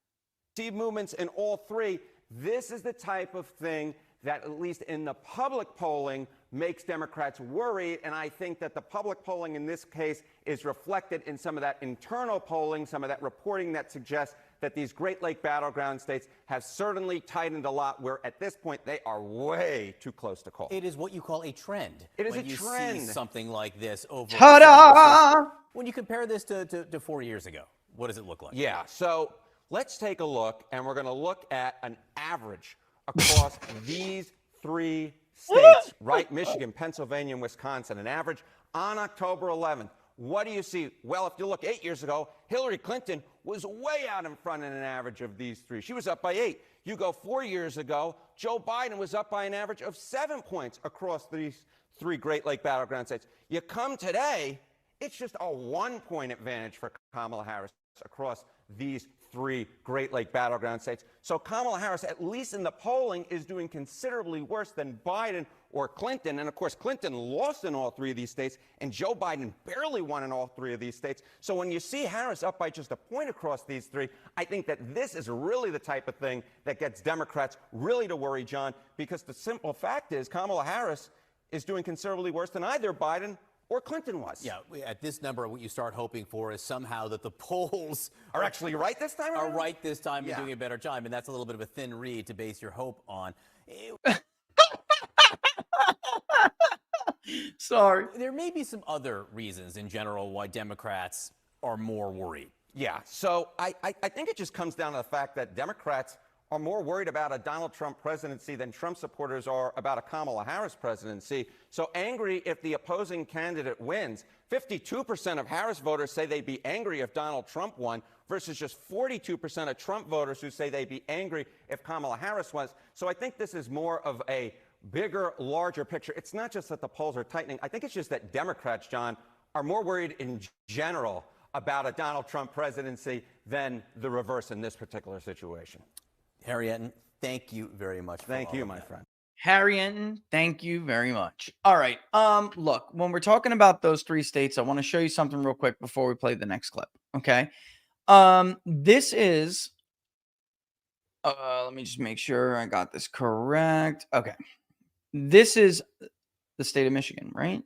See movements in all three. This is the type of thing that, at least in the public polling, makes Democrats worried. And I think that the public polling in this case is reflected in some of that internal polling, some of that reporting that suggests that these Great Lake battleground states have certainly tightened a lot, where at this point they are way too close to call. It is what you call a trend. It is when a trend. See something like this over. Ta-da! When you compare this to 4 years ago, what does it look like? Yeah, so let's take a look, and we're going to look at an average across these three states, right? Michigan, Pennsylvania, and Wisconsin. An average on October 11th. What do you see? Well, if you look 8 years ago, Hillary Clinton was way out in front in an average of these three. She was up by 8. You go 4 years ago, Joe Biden was up by an average of 7 points across these three Great Lake battleground states. You come today, it's just a 1-point advantage for Kamala Harris across these three Great Lake battleground states. So Kamala Harris, at least in the polling, is doing considerably worse than Biden or Clinton. And of course, Clinton lost in all three of these states, and Joe Biden barely won in all three of these states. So when you see Harris up by just a point across these three, I think that this is really the type of thing that gets Democrats really to worry, John, because the simple fact is Kamala Harris is doing considerably worse than either Biden or Clinton was. Yeah, at this number, what you start hoping for is somehow that the polls are actually right this time around? Are right this time and doing a better job. And that's a little bit of a thin reed to base your hope on. Sorry. There may be some other reasons in general why Democrats are more worried. Yeah, so I think it just comes down to the fact that Democrats are more worried about a Donald Trump presidency than Trump supporters are about a Kamala Harris presidency. So angry if the opposing candidate wins. 52% of Harris voters say they'd be angry if Donald Trump won, versus just 42% of Trump voters who say they'd be angry if Kamala Harris was. So I think this is more of a bigger, larger picture. It's not just that the polls are tightening. I think it's just that Democrats, John, are more worried in general about a Donald Trump presidency than the reverse in this particular situation. Harry Enton, thank you very much. Thank you, my friend. Harry Enton, thank you very much. All right. Look, when we're talking about those three states, I want to show you something real quick before we play the next clip. Okay. This is let me just make sure I got this correct. Okay. This is the state of Michigan, right?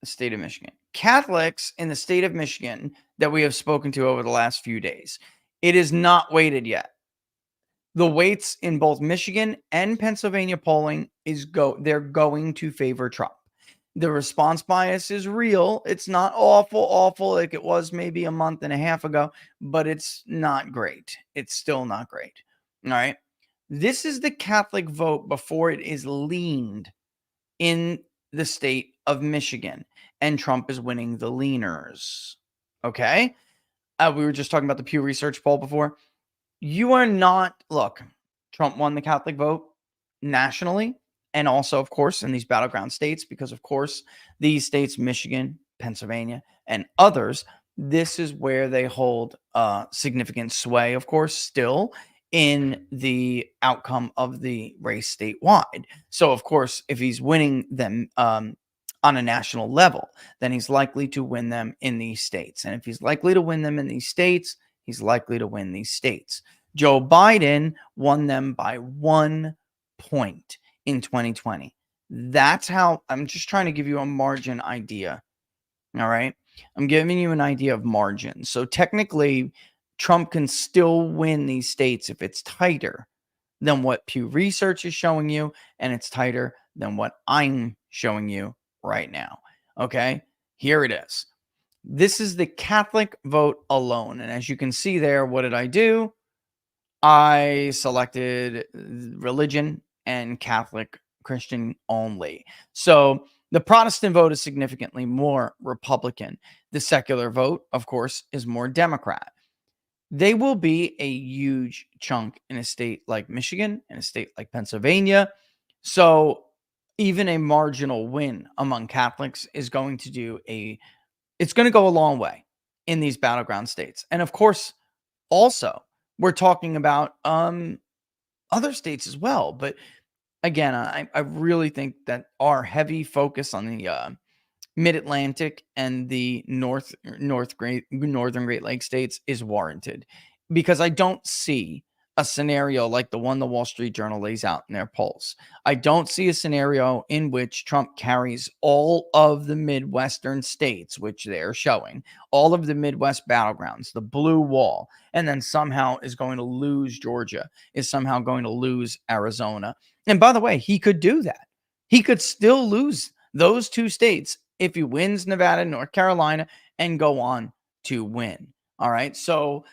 The state of Michigan. Catholics in the state of Michigan that we have spoken to over the last few days. It is not weighted yet. The weights in both Michigan and Pennsylvania polling they're going to favor Trump. The response bias is real. It's not awful like it was maybe a month and a half ago, but it's not great. It's still not great. All right. This is the Catholic vote before it is leaned in the state of Michigan, and Trump is winning the leaners. Okay. We were just talking about the Pew Research poll before. You are not, look, Trump won the Catholic vote nationally and also, of course, in these battleground states, because, of course, these states, Michigan, Pennsylvania, and others, this is where they hold significant sway, of course, still in the outcome of the race statewide. So, of course, if he's winning them on a national level, then he's likely to win them in these states. And if he's likely to win them in these states, he's likely to win these states. Joe Biden won them by 1 point in 2020. That's how I'm just trying to give you a margin idea. All right. I'm giving you an idea of margin. So technically, Trump can still win these states if it's tighter than what Pew Research is showing you, and it's tighter than what I'm showing you right now. Okay. Here it is. This is the Catholic vote alone. And as you can see there, what did I do? I selected religion and Catholic Christian only. So the Protestant vote is significantly more Republican. The secular vote, of course, is more Democrat. They will be a huge chunk in a state like Michigan and a state like Pennsylvania. So even a marginal win among Catholics is going to it's going to go a long way in these battleground states. And of course, also, we're talking about other states as well. But again, I really think that our heavy focus on the Mid-Atlantic and the northern Great Lakes states is warranted, because I don't see a scenario like the one the Wall Street Journal lays out in their polls. I don't see a scenario in which Trump carries all of the Midwestern states, which they're showing, all of the Midwest battlegrounds, the blue wall, and then somehow is going to lose Georgia, is somehow going to lose Arizona. And by the way, he could do that. He could still lose those two states if he wins Nevada, North Carolina, and go on to win. All right. So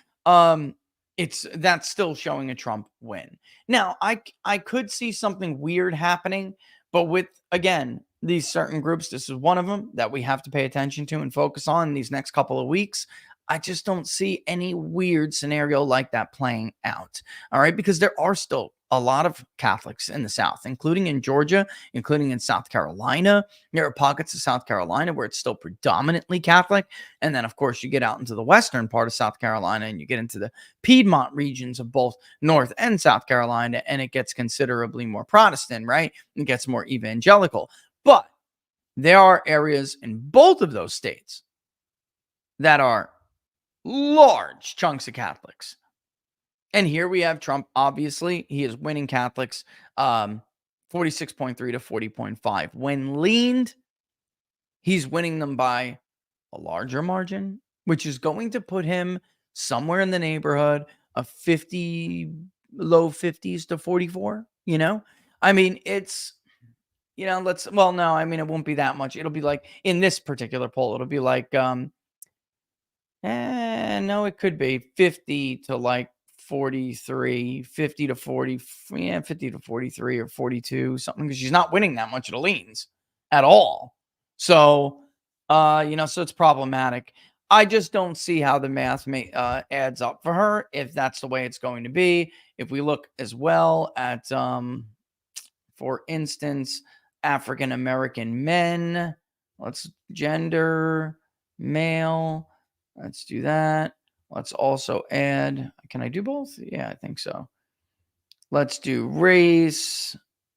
that's still showing a Trump win. Now, I could see something weird happening, but with, again, these certain groups, this is one of them that we have to pay attention to and focus on these next couple of weeks. I just don't see any weird scenario like that playing out. All right. Because there are still a lot of Catholics in the South, including in Georgia, including in South Carolina. There are pockets of South Carolina where it's still predominantly Catholic. And then, of course, you get out into the western part of South Carolina and you get into the Piedmont regions of both North and South Carolina, and it gets considerably more Protestant, right? It gets more evangelical. But there are areas in both of those states that are large chunks of Catholics. And here we have Trump. Obviously, he is winning Catholics 46.3 to 40.5. When leaned, he's winning them by a larger margin, which is going to put him somewhere in the neighborhood of 50, low 50s to 44. I mean, it's, no, I mean, it won't be that much. It'll be like, in this particular poll, it'll be like, no, it could be 50 to like 43, 50 to 40, 50 to 43 or 42, something, because she's not winning that much of the leans at all. So, so it's problematic. I just don't see how the math adds up for her if that's the way it's going to be. If we look as well at, for instance, African American men, let's gender, male, let's do that. Let's also add, can I do both? Yeah, I think so. Let's do race.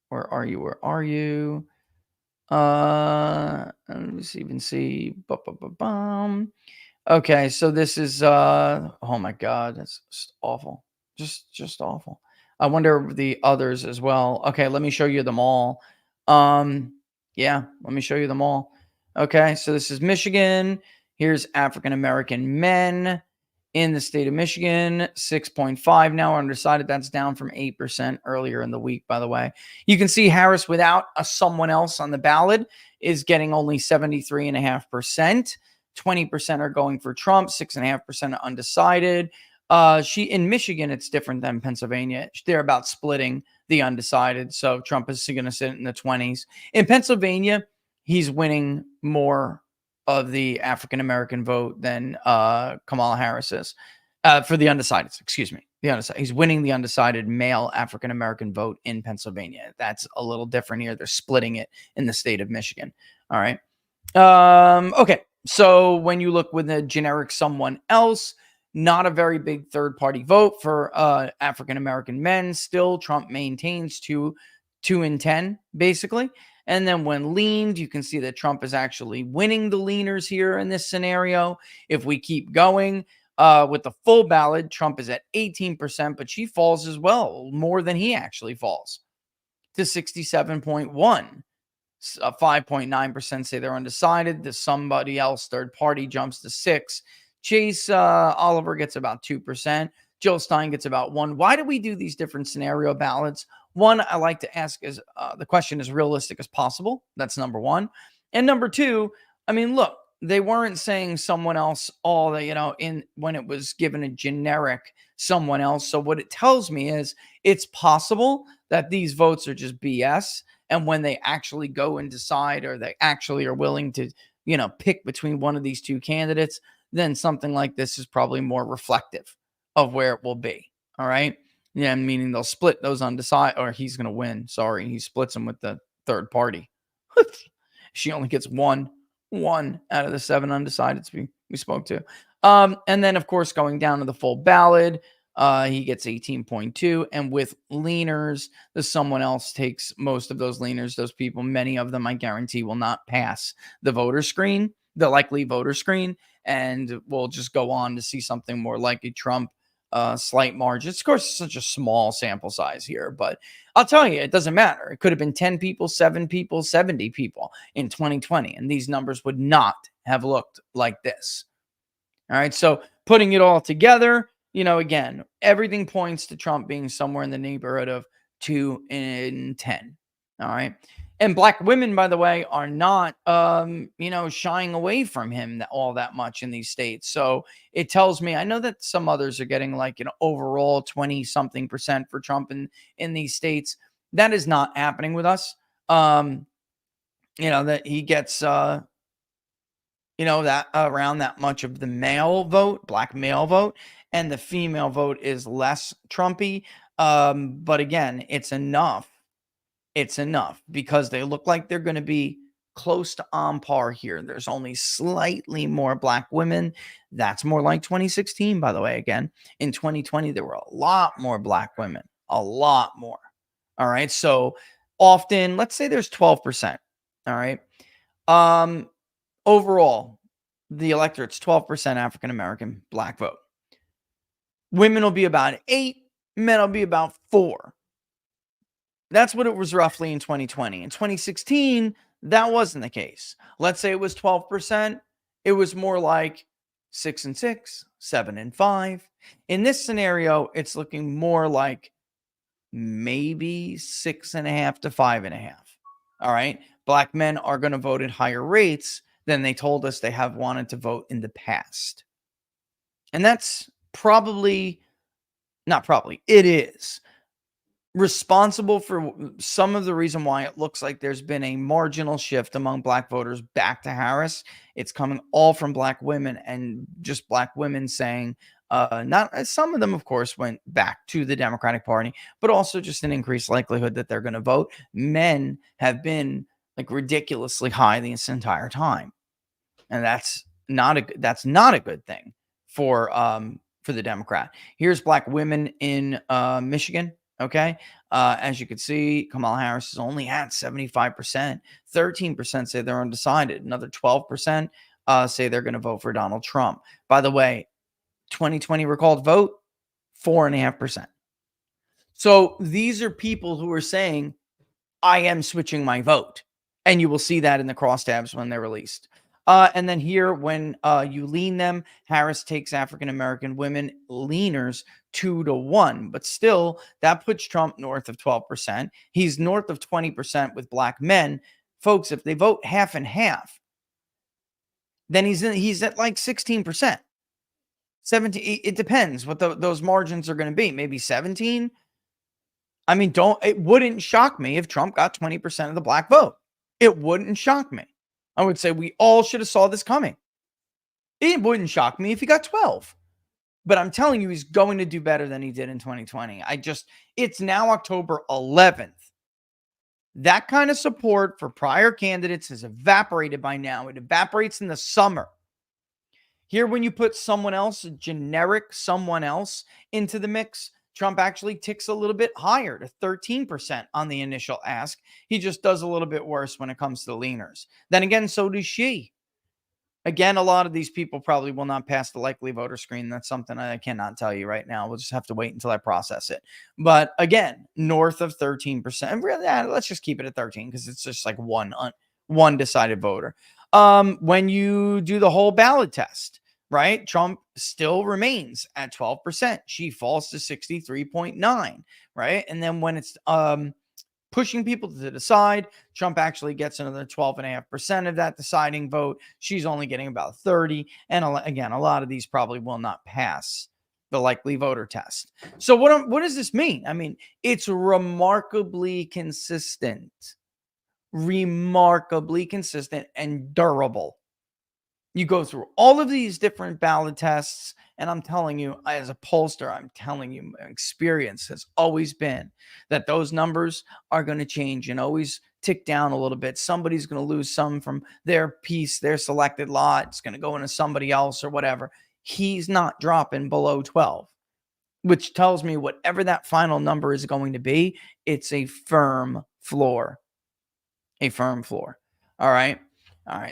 Where are you? Let me even see. Okay, so this is oh my god, that's just awful. Just awful. I wonder the others as well. Okay, let me show you them all. Yeah, let me show you them all. Okay, so this is Michigan. Here's African American men in the state of Michigan, 6.5 now undecided. That's down from 8% earlier in the week, by the way. You can see Harris without someone else on the ballot is getting only 73.5%. 20% are going for Trump, 6.5% are undecided. In Michigan, it's different than Pennsylvania. They're about splitting the undecided. So Trump is going to sit in the 20s. In Pennsylvania, he's winning more of the African-American vote than Kamala Harris is for the undecideds. Excuse me. The undecided. He's winning the undecided male African-American vote in Pennsylvania. That's a little different here. They're splitting it in the state of Michigan. All right. Okay. So when you look with a generic someone else, not a very big third-party vote for African-American men. Still, Trump maintains 2 in 10, basically. And then when leaned, you can see that Trump is actually winning the leaners here in this scenario. If we keep going, With the full ballot, Trump is at 18%, but she falls as well, more than he actually falls, to 67.1. 5.9% say they're undecided. The somebody else, third party, jumps to 6. Chase Oliver gets about 2%. Jill Stein gets about 1. Why do we do these different scenario ballots? One, I like to ask is the question as realistic as possible. That's number one. And number two, I mean, look, they weren't saying someone else all the, in when it was given a generic someone else. So what it tells me is it's possible that these votes are just BS. And when they actually go and decide, or they actually are willing to, pick between one of these two candidates, then something like this is probably more reflective of where it will be. All right. Yeah. Meaning they'll split those undecided, or he's going to win. Sorry. He splits them with the third party. She only gets one out of the 7 undecideds we spoke to. And then, of course, going down to the full ballot, he gets 18.2. And with leaners, someone else takes most of those leaners. Those people, many of them, I guarantee, will not pass the voter screen, the likely voter screen, and we'll just go on to see something more like a Trump slight margin. Of course, it's such a small sample size here, but I'll tell you, it doesn't matter. It could have been 10 people, 7 people, 70 people in 2020, and these numbers would not have looked like this. All right, so putting it all together, again, everything points to Trump being somewhere in the neighborhood of 2 in 10. All right. And black women, by the way, are not, shying away from him all that much in these states. So it tells me, I know that some others are getting like an overall 20-something% for Trump in these states. That is not happening with us. That he gets, that around that much of the male vote, black male vote, and the female vote is less Trumpy. But again, it's enough. It's enough because they look like they're going to be close to on par here. There's only slightly more black women. That's more like 2016, by the way. Again, in 2020, there were a lot more black women, a lot more. All right. So often, let's say there's 12%. All right. Overall, the electorate's 12% African-American black vote. Women will be about 8, men will be about 4. That's what it was roughly in 2020. In 2016, that wasn't the case. Let's say it was 12%. It was more like 6 and 6, 7 and 5. In this scenario, it's looking more like maybe 6.5 to 5.5. All right. Black men are going to vote at higher rates than they told us they have wanted to vote in the past. And that's it is responsible for some of the reason why it looks like there's been a marginal shift among black voters back to Harris. It's coming all from black women, and just black women saying, not some of them, of course, went back to the Democratic Party, but also just an increased likelihood that they're going to vote. Men have been like ridiculously high this entire time, and that's not a good thing for the Democrat. Here's black women in Michigan. Okay. As you can see, Kamala Harris is only at 75%. 13% say they're undecided. Another 12% say they're going to vote for Donald Trump. By the way, 2020 recalled vote, 4.5%. So these are people who are saying, I am switching my vote. And you will see that in the crosstabs when they're released. And then here, when you lean them, Harris takes African-American women leaners 2-1. But still, that puts Trump north of 12%. He's north of 20% with black men. Folks, if they vote half and half, then he's at like 16%. 17. It depends what those margins are going to be. Maybe 17. I mean, it wouldn't shock me if Trump got 20% of the black vote. It wouldn't shock me. I would say we all should have saw this coming. It wouldn't shock me if he got 12. But I'm telling you, he's going to do better than he did in 2020. It's now October 11th. That kind of support for prior candidates has evaporated by now. It evaporates in the summer. Here, when you put someone else, a generic someone else, into the mix, Trump actually ticks a little bit higher to 13% on the initial ask. He just does a little bit worse when it comes to the leaners. Then again, so does she. Again, a lot of these people probably will not pass the likely voter screen. That's something I cannot tell you right now. We'll just have to wait until I process it. But again, north of 13%. Really, let's just keep it at 13 because it's just like one decided voter. When you do the whole ballot test, right? Trump still remains at 12%. She falls to 63.9, right? And then when it's pushing people to the side, Trump actually gets another 12.5% of that deciding vote. She's only getting about 30. And again, a lot of these probably will not pass the likely voter test. So what does this mean? I mean, it's remarkably consistent and durable. You go through all of these different ballot tests, and I'm telling you, as a pollster, I'm telling you, my experience has always been that those numbers are going to change and always tick down a little bit. Somebody's going to lose some from their piece, their selected lot. It's going to go into somebody else or whatever. He's not dropping below 12, which tells me whatever that final number is going to be, it's a firm floor. A firm floor. All right.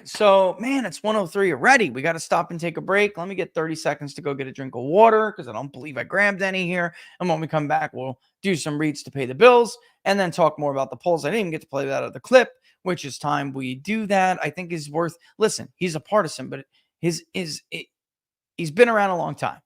So, man, it's 1:03 already. We got to stop and take a break. Let me get 30 seconds to go get a drink of water because I don't believe I grabbed any here. And when we come back, we'll do some reads to pay the bills and then talk more about the polls. I didn't even get to play that other clip, which is time we do that. I think is worth. Listen, he's a partisan, but he's been around a long time.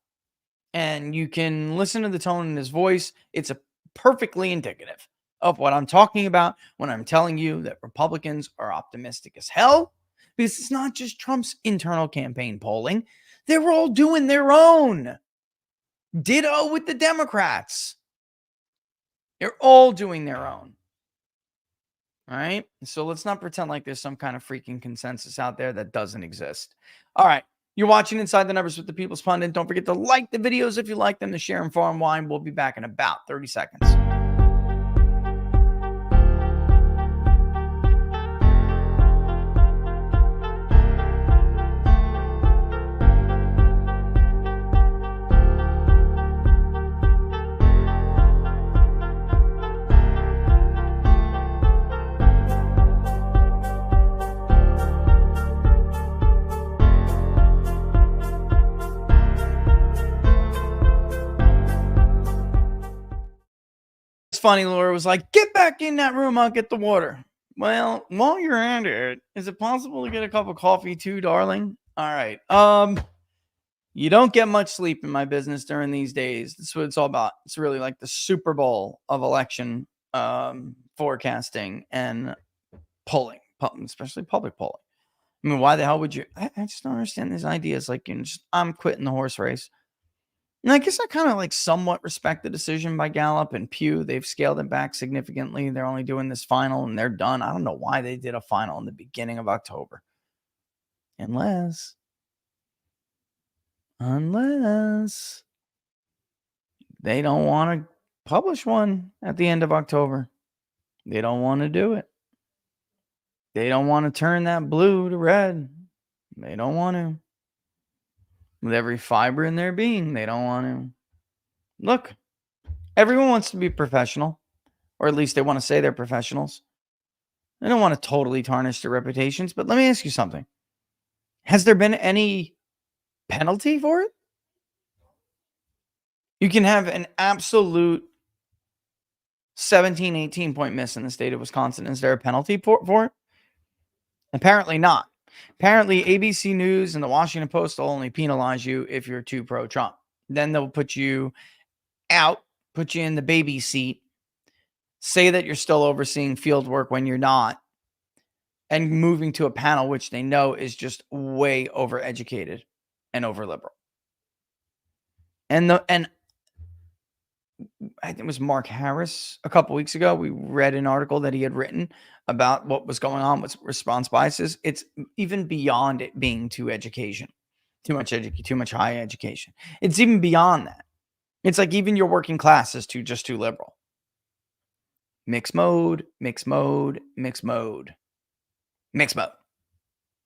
And you can listen to the tone in his voice. It's perfectly indicative of what I'm talking about when I'm telling you that Republicans are optimistic as hell, because it's not just Trump's internal campaign polling. They're all doing their own. Ditto with the Democrats. They're all doing their own. All right. So let's not pretend like there's some kind of freaking consensus out there that doesn't exist. All right. You're watching Inside the Numbers with the People's Pundit. Don't forget to like the videos if you like them, to share them far and wide. We'll be back in about 30 seconds. Funny, Laura was like, get back in that room, I'll get the water. Well, while you're at it, is it possible to get a cup of coffee too, darling? All right. You don't get much sleep in my business during these days. That's what it's all about. It's really like the Super Bowl of election forecasting and polling, especially public polling. I mean, why the hell would you? I just don't understand these ideas. Like, I'm quitting the horse race. And I guess I kind of like somewhat respect the decision by Gallup and Pew. They've scaled it back significantly. They're only doing this final and they're done. I don't know why they did a final in the beginning of October. Unless they don't want to publish one at the end of October. They don't want to do it. They don't want to turn that blue to red. They don't want to. With every fiber in their being, they don't want to. Look, everyone wants to be professional, or at least they want to say they're professionals. They don't want to totally tarnish their reputations, but let me ask you something. Has there been any penalty for it? You can have an absolute 17, 18-point miss in the state of Wisconsin. Is there a penalty for it? Apparently not. Apparently, ABC News and the Washington Post will only penalize you if you're too pro-Trump. Then they'll put you out, put you in the baby seat, say that you're still overseeing field work when you're not, and moving to a panel which they know is just way overeducated and over-liberal. And I think it was Mark Harris a couple weeks ago. We read an article that he had written about what was going on with response biases. It's even beyond it being too much high education. It's even beyond that. It's like even your working class is too liberal. Mixed mode. All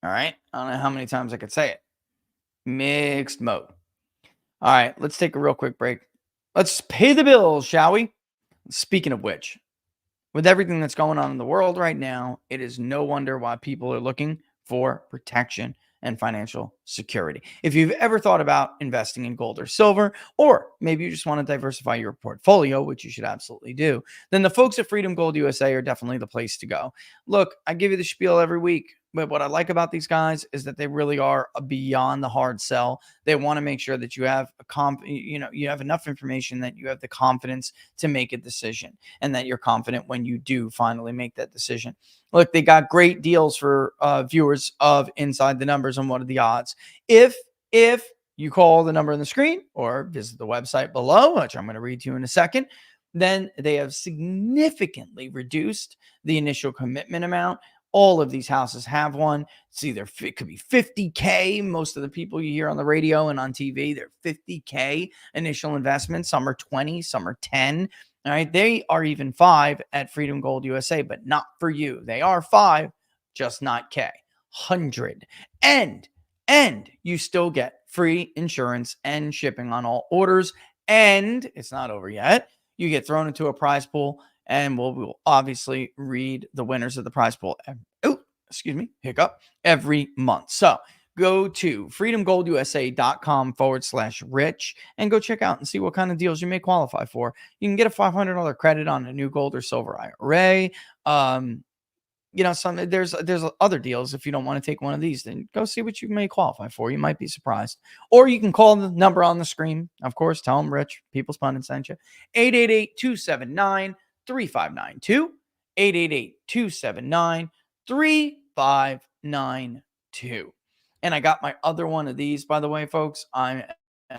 right. I don't know how many times I could say it. Mixed mode. All right. Let's take a real quick break. Let's pay the bills, shall we? Speaking of which, with everything that's going on in the world right now, it is no wonder why people are looking for protection and financial security. If you've ever thought about investing in gold or silver, or maybe you just want to diversify your portfolio, which you should absolutely do, then the folks at Freedom Gold USA are definitely the place to go. Look, I give you the spiel every week, but what I like about these guys is that they really are beyond the hard sell. They want to make sure that you have you have enough information that you have the confidence to make a decision, and that you're confident when you do finally make that decision. Look, they got great deals for viewers of Inside the Numbers and What Are the Odds. If you call the number on the screen or visit the website below, which I'm going to read to you in a second, then they have significantly reduced the initial commitment amount. All of these houses have one. It could be 50K. Most of the people you hear on the radio and on TV, they're 50K initial investments. Some are 20, some are 10. All right. They are even 5 at Freedom Gold USA, but not for you. They are 5, just not K. 100. And you still get free insurance and shipping on all orders. And it's not over yet. You get thrown into a prize pool, and we'll obviously read the winners of the prize pool. Every month. So go to freedomgoldusa.com/rich and go check out and see what kind of deals you may qualify for. You can get a $500 credit on a new gold or silver IRA. There's other deals. If you don't want to take one of these, then go see what you may qualify for. You might be surprised. Or you can call the number on the screen. Of course, tell them Rich, People's Pundit sent you. 888-279-3592. 888-279-3592. And I got my other one of these, by the way, folks. I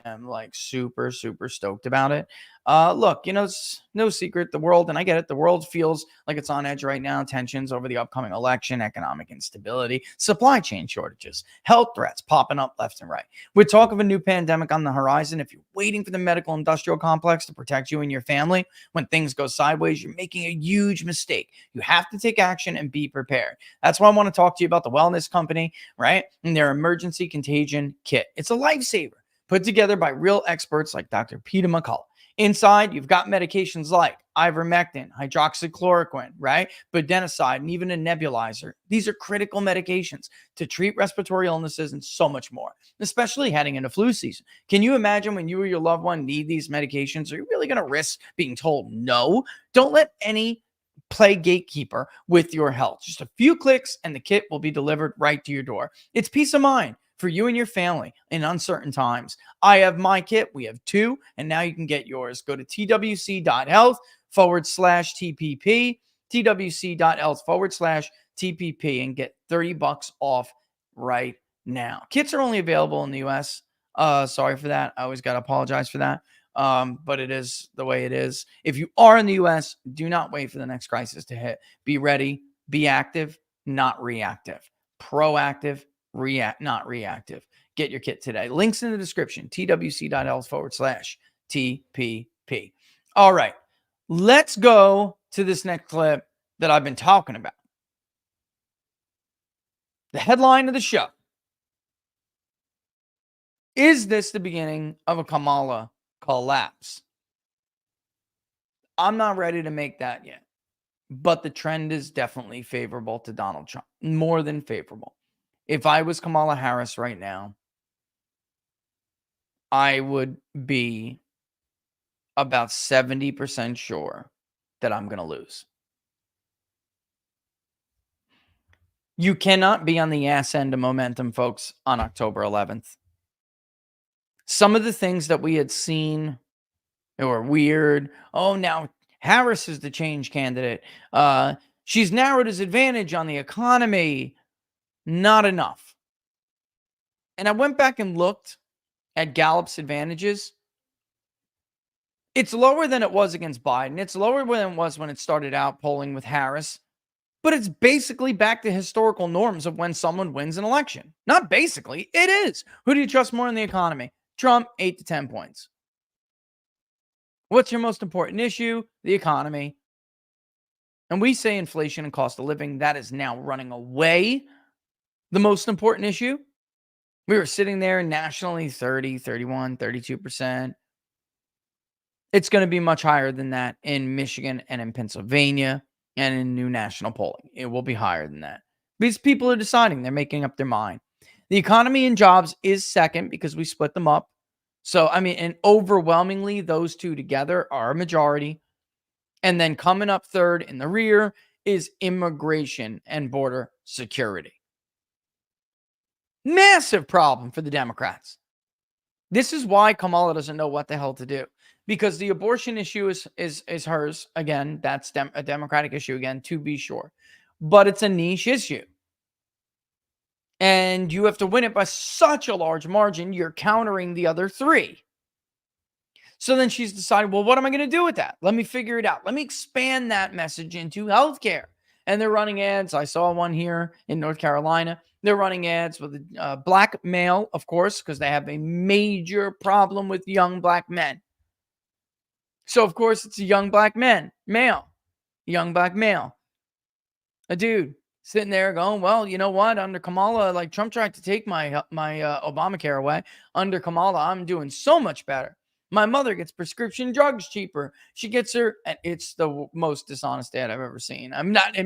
am like super, super stoked about it. Look, it's no secret, the world, and I get it, the world feels like it's on edge right now. Tensions over the upcoming election, economic instability, supply chain shortages, health threats popping up left and right. With talk of a new pandemic on the horizon, if you're waiting for the medical industrial complex to protect you and your family, when things go sideways, you're making a huge mistake. You have to take action and be prepared. That's why I want to talk to you about the Wellness Company, right? And their emergency contagion kit. It's a lifesaver put together by real experts like Dr. Peter McCullough. Inside, you've got medications like ivermectin, hydroxychloroquine, right? Budesonide, and even a nebulizer. These are critical medications to treat respiratory illnesses and so much more, especially heading into flu season. Can you imagine when you or your loved one need these medications? Are you really going to risk being told no? Don't let any play gatekeeper with your health. Just a few clicks and the kit will be delivered right to your door. It's peace of mind for you and your family in uncertain times. I have my kit. We have 2, and now you can get yours. Go to twc.health/TPP, twc.health/TPP, and get $30 off right now. Kits are only available in the US. Sorry for that. I always got to apologize for that. But it is the way it is. If you are in the US, do not wait for the next crisis to hit. Be ready, be active, not reactive. Proactive, not reactive. Get your kit today. Links in the description, twc.health/TPP. All right, let's go to this next clip that I've been talking about. The headline of the show. Is this the beginning of a Kamala collapse? I'm not ready to make that yet, but the trend is definitely favorable to Donald Trump, more than favorable. If I was Kamala Harris right now, I would be about 70% sure that I'm going to lose. You cannot be on the ass end of momentum, folks, on October 11th. Some of the things that we had seen were weird. Oh, now Harris is the change candidate. She's narrowed his advantage on the economy. Not enough. And I went back and looked at Gallup's advantages. It's lower than it was against Biden. It's lower than it was when it started out polling with Harris. But it's basically back to historical norms of when someone wins an election. Not basically, it is. Who do you trust more in the economy? Trump, 8 to 10 points. What's your most important issue? The economy. And we say inflation and cost of living. That is now running away. The most important issue. We were sitting there nationally 30, 31, 32%. It's going to be much higher than that in Michigan and in Pennsylvania and in new national polling. It will be higher than that. Because people are deciding. They're making up their mind. The economy and jobs is second because we split them up. So, I mean, and overwhelmingly, those two together are a majority. And then coming up third in the rear is immigration and border security. Massive problem for the Democrats. This is why Kamala doesn't know what the hell to do, because the abortion issue is hers. Again, that's a Democratic issue again, to be sure. But it's a niche issue. And you have to win it by such a large margin, you're countering the other three. So then she's decided, well, what am I going to do with that? Let me figure it out. Let me expand that message into healthcare. And they're running ads. I saw one here in North Carolina. They're running ads with a black male, of course, because they have a major problem with young black men. So, of course, it's a young black male, a dude sitting there going, well, you know what? Under Kamala, like Trump tried to take my Obamacare away. Under Kamala, I'm doing so much better. My mother gets prescription drugs cheaper. She gets her, and it's the most dishonest ad I've ever seen. I'm not,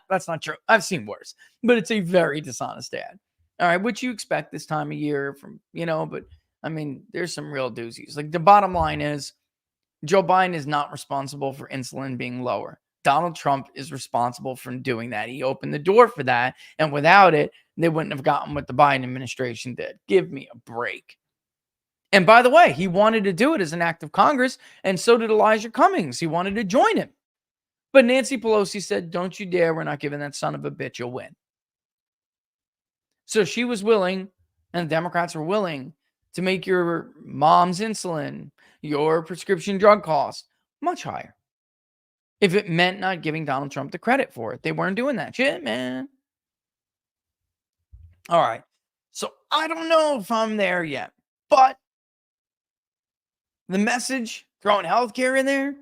that's not true. I've seen worse, but it's a very dishonest ad. All right, what you expect this time of year from, but I mean, there's some real doozies. Like the bottom line is Joe Biden is not responsible for insulin being lower. Donald Trump is responsible for doing that. He opened the door for that, and without it, they wouldn't have gotten what the Biden administration did. Give me a break. And by the way, he wanted to do it as an act of Congress, and so did Elijah Cummings. He wanted to join him. But Nancy Pelosi said, don't you dare, we're not giving that son of a bitch a win. So she was willing, and the Democrats were willing, to make your mom's insulin, your prescription drug cost much higher. If it meant not giving Donald Trump the credit for it. They weren't doing that shit, man. All right. So I don't know if I'm there yet, but the message, throwing healthcare in there,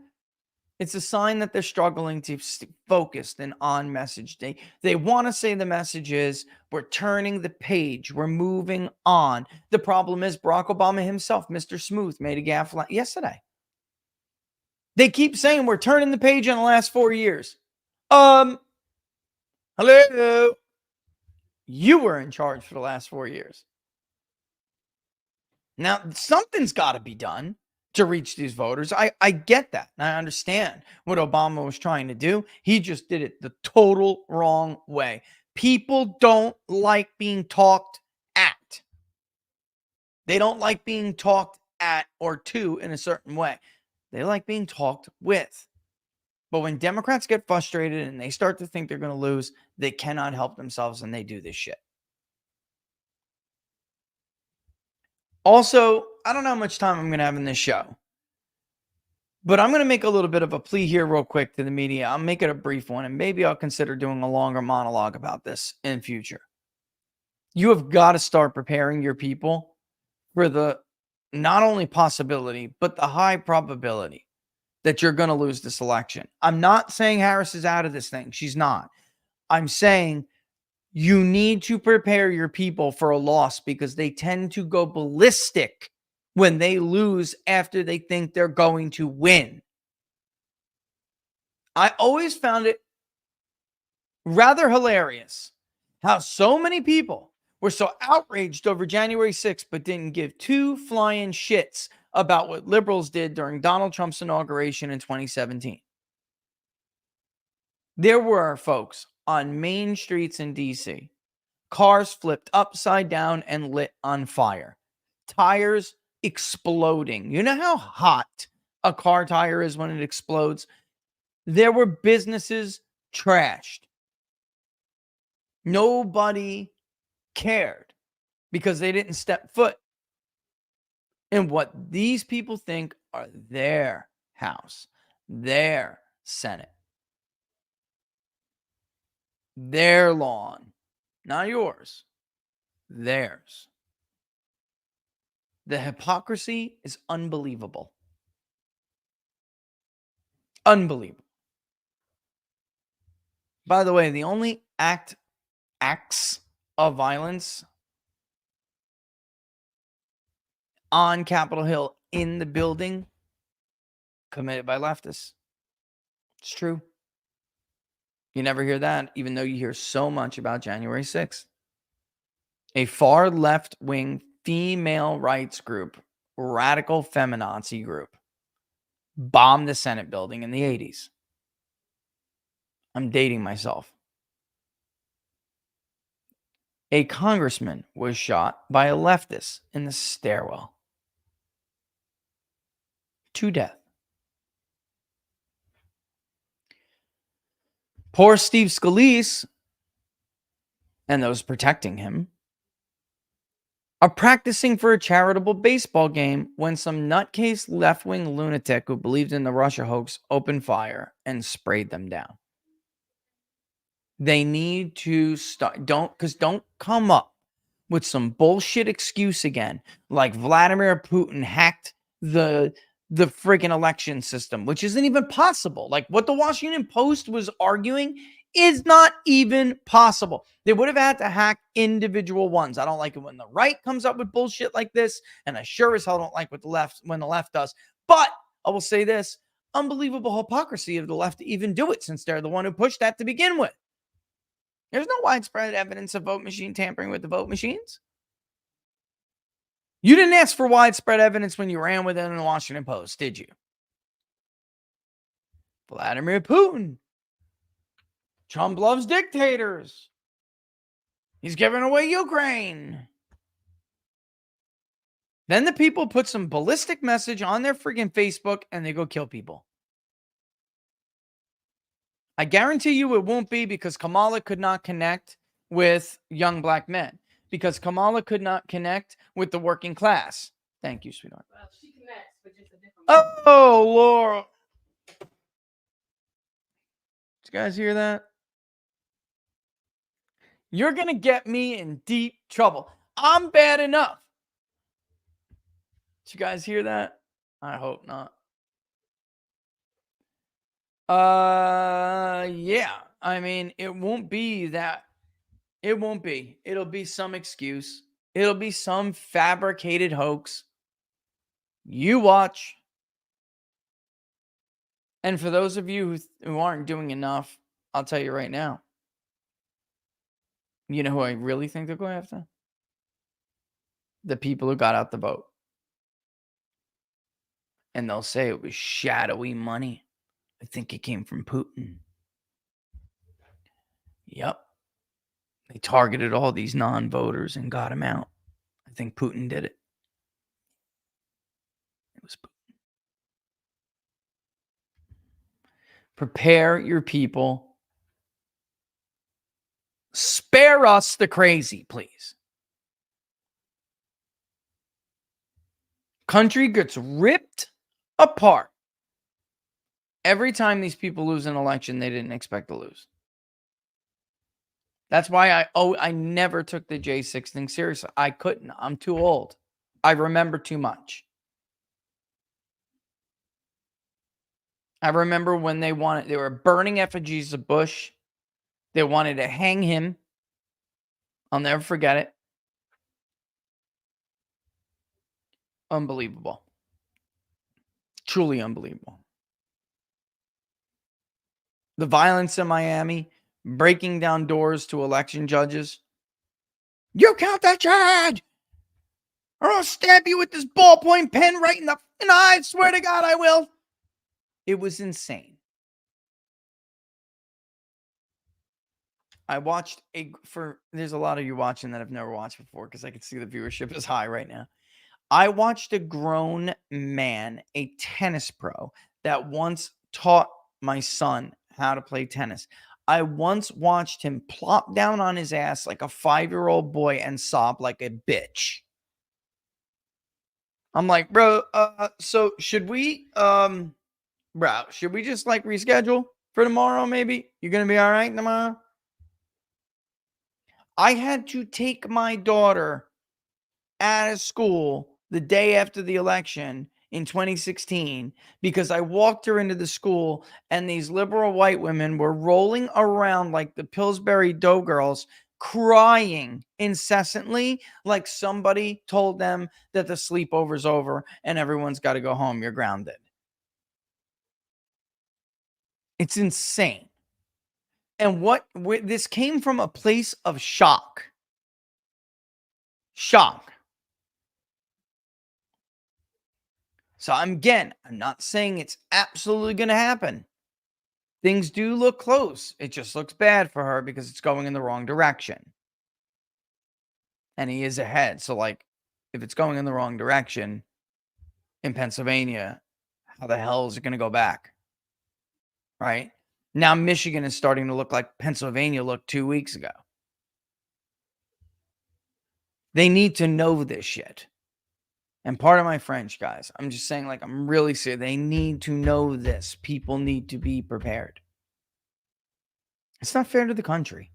it's a sign that they're struggling to stay focused and on message. They want to say the message is, we're turning the page. We're moving on. The problem is Barack Obama himself, Mr. Smooth, made a gaffe yesterday. They keep saying we're turning the page on the last 4 years. Hello? You were in charge for the last 4 years. Now, something's got to be done to reach these voters. I get that. And I understand what Obama was trying to do. He just did it the total wrong way. People don't like being talked at. They don't like being talked at or to in a certain way. They like being talked with. But when Democrats get frustrated and they start to think they're going to lose, they cannot help themselves and they do this shit. Also, I don't know how much time I'm going to have in this show, but I'm going to make a little bit of a plea here real quick to the media. I'll make it a brief one, and maybe I'll consider doing a longer monologue about this in future. You have got to start preparing your people for the not only possibility, but the high probability that you're going to lose this election. I'm not saying Harris is out of this thing. She's not. I'm saying you need to prepare your people for a loss because they tend to go ballistic when they lose after they think they're going to win. I always found it rather hilarious how so many people were so outraged over January 6th, but didn't give two flying shits about what liberals did during Donald Trump's inauguration in 2017. There were folks on main streets in DC, cars flipped upside down and lit on fire, tires exploding. You know how hot a car tire is when it explodes? There were businesses trashed. Nobody cared because they didn't step foot in what these people think are their house, their Senate, their lawn, not yours, theirs. The hypocrisy is unbelievable. Unbelievable. By the way, the only acts of violence on Capitol Hill in the building committed by leftists. It's true. You never hear that, even though you hear so much about January 6th. a far left-wing female rights group, radical feminazi group, bombed the Senate building in the 80s. I'm dating myself. A congressman was shot by a leftist in the stairwell to death. Poor Steve Scalise and those protecting him are practicing for a charitable baseball game when some nutcase left-wing lunatic who believed in the Russia hoax opened fire and sprayed them down. They need to start. Don't come up with some bullshit excuse again, like Vladimir Putin hacked the freaking election system, which isn't even possible. Like what the Washington Post was arguing is not even possible. They would have had to hack individual ones. I don't like it when the right comes up with bullshit like this, and I sure as hell don't like what the left when the left does. But I will say this: unbelievable hypocrisy of the left to even do it, since they're the one who pushed that to begin with. There's no widespread evidence of vote machine tampering with the vote machines. You didn't ask for widespread evidence when you ran with it in the Washington Post, did you? Vladimir Putin. Trump loves dictators. He's giving away Ukraine. Then the people put some ballistic message on their freaking Facebook and they go kill people. I guarantee you it won't be because Kamala could not connect with young black men. Because Kamala could not connect with the working class. Thank you, sweetheart. Well, she connects, but just a different way. Oh, Laura. Did you guys hear that? You're going to get me in deep trouble. I'm bad enough. Did you guys hear that? I hope not. Yeah. I mean, it won't be that. It won't be. It'll be some excuse. It'll be some fabricated hoax. You watch. And for those of you who aren't doing enough, I'll tell you right now. You know who I really think they're going after? The people who got out the vote. And they'll say it was shadowy money. I think it came from Putin. Yep. They targeted all these non-voters and got them out. I think Putin did it. It was Putin. Prepare your people. Spare us the crazy, please. Country gets ripped apart every time these people lose an election they didn't expect to lose. That's why I never took the J6 thing seriously. I couldn't. I'm too old. I remember too much. I remember when they were burning effigies of Bush. They wanted to hang him. I'll never forget it. Unbelievable. Truly unbelievable. The violence in Miami, breaking down doors to election judges. You count that charge, or I'll stab you with this ballpoint pen right in the eye. I swear to God, I will. It was insane. I watched there's a lot of you watching that I've never watched before because I can see the viewership is high right now. I watched a grown man, a tennis pro, that once taught my son how to play tennis. I once watched him plop down on his ass like a 5-year-old boy and sob like a bitch. I'm like, bro, so should we just like reschedule for tomorrow maybe? You're going to be all right tomorrow? I had to take my daughter out of school the day after the election in 2016 because I walked her into the school and these liberal white women were rolling around like the Pillsbury Doughgirls, crying incessantly like somebody told them that the sleepover's over and everyone's got to go home. You're grounded. It's insane. And this came from a place of shock. Shock. So I'm not saying it's absolutely going to happen. Things do look close. It just looks bad for her because it's going in the wrong direction. And he is ahead. So, like, if it's going in the wrong direction in Pennsylvania, how the hell is it going to go back? Right? Now, Michigan is starting to look like Pennsylvania looked 2 weeks ago. They need to know this shit. And part of my French, guys, I'm just saying, like, I'm really serious. They need to know this. People need to be prepared. It's not fair to the country.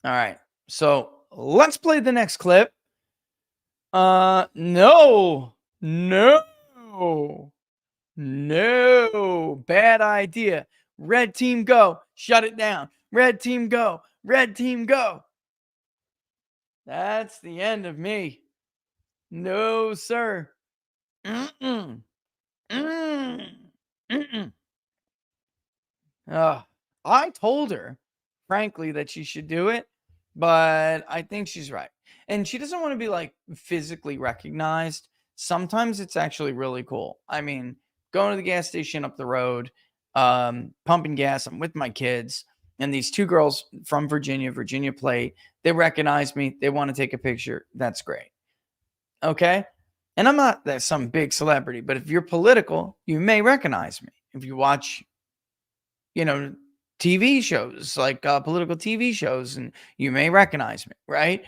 All right. So let's play the next clip. No. Bad idea. Red team go. Shut it down. Red team go. Red team go. That's the end of me. No, sir. I told her, frankly, that she should do it, but I think she's right. And she doesn't want to be like physically recognized. Sometimes it's actually really cool. I mean, going to the gas station up the road, pumping gas. I'm with my kids, and these two girls from Virginia plate. They recognize me. They want to take a picture. That's great. Okay. And I'm not some big celebrity, but if you're political, you may recognize me. If you watch, TV shows, like political TV shows, and you may recognize me, right?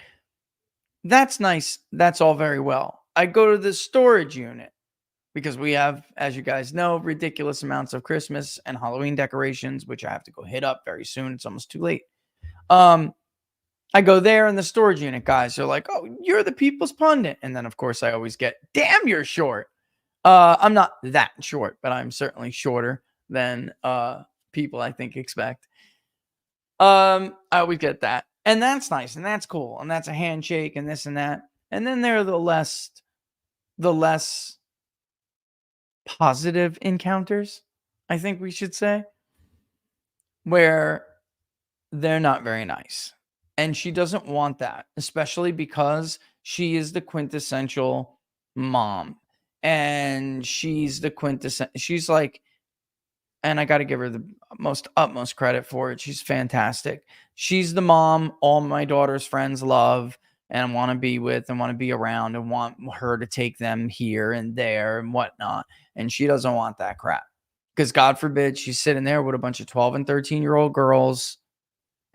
That's nice. That's all very well. I go to the storage unit because we have, as you guys know, ridiculous amounts of Christmas and Halloween decorations, which I have to go hit up very soon. It's almost too late. I go there in the storage unit, guys. They're like, "Oh, you're the People's Pundit." And then, of course, I always get, "Damn, you're short." I'm not that short, but I'm certainly shorter than people I think expect. I always get that. And that's nice. And that's cool. And that's a handshake and this and that. And then there are the less positive encounters, I think we should say, where they're not very nice. And she doesn't want that, especially because she is the quintessential mom. And she's like, and I got to give her the utmost credit for it. She's fantastic. She's the mom all my daughter's friends love and want to be with and want to be around and want her to take them here and there and whatnot. And she doesn't want that crap. Because God forbid she's sitting there with a bunch of 12 and 13-year-old girls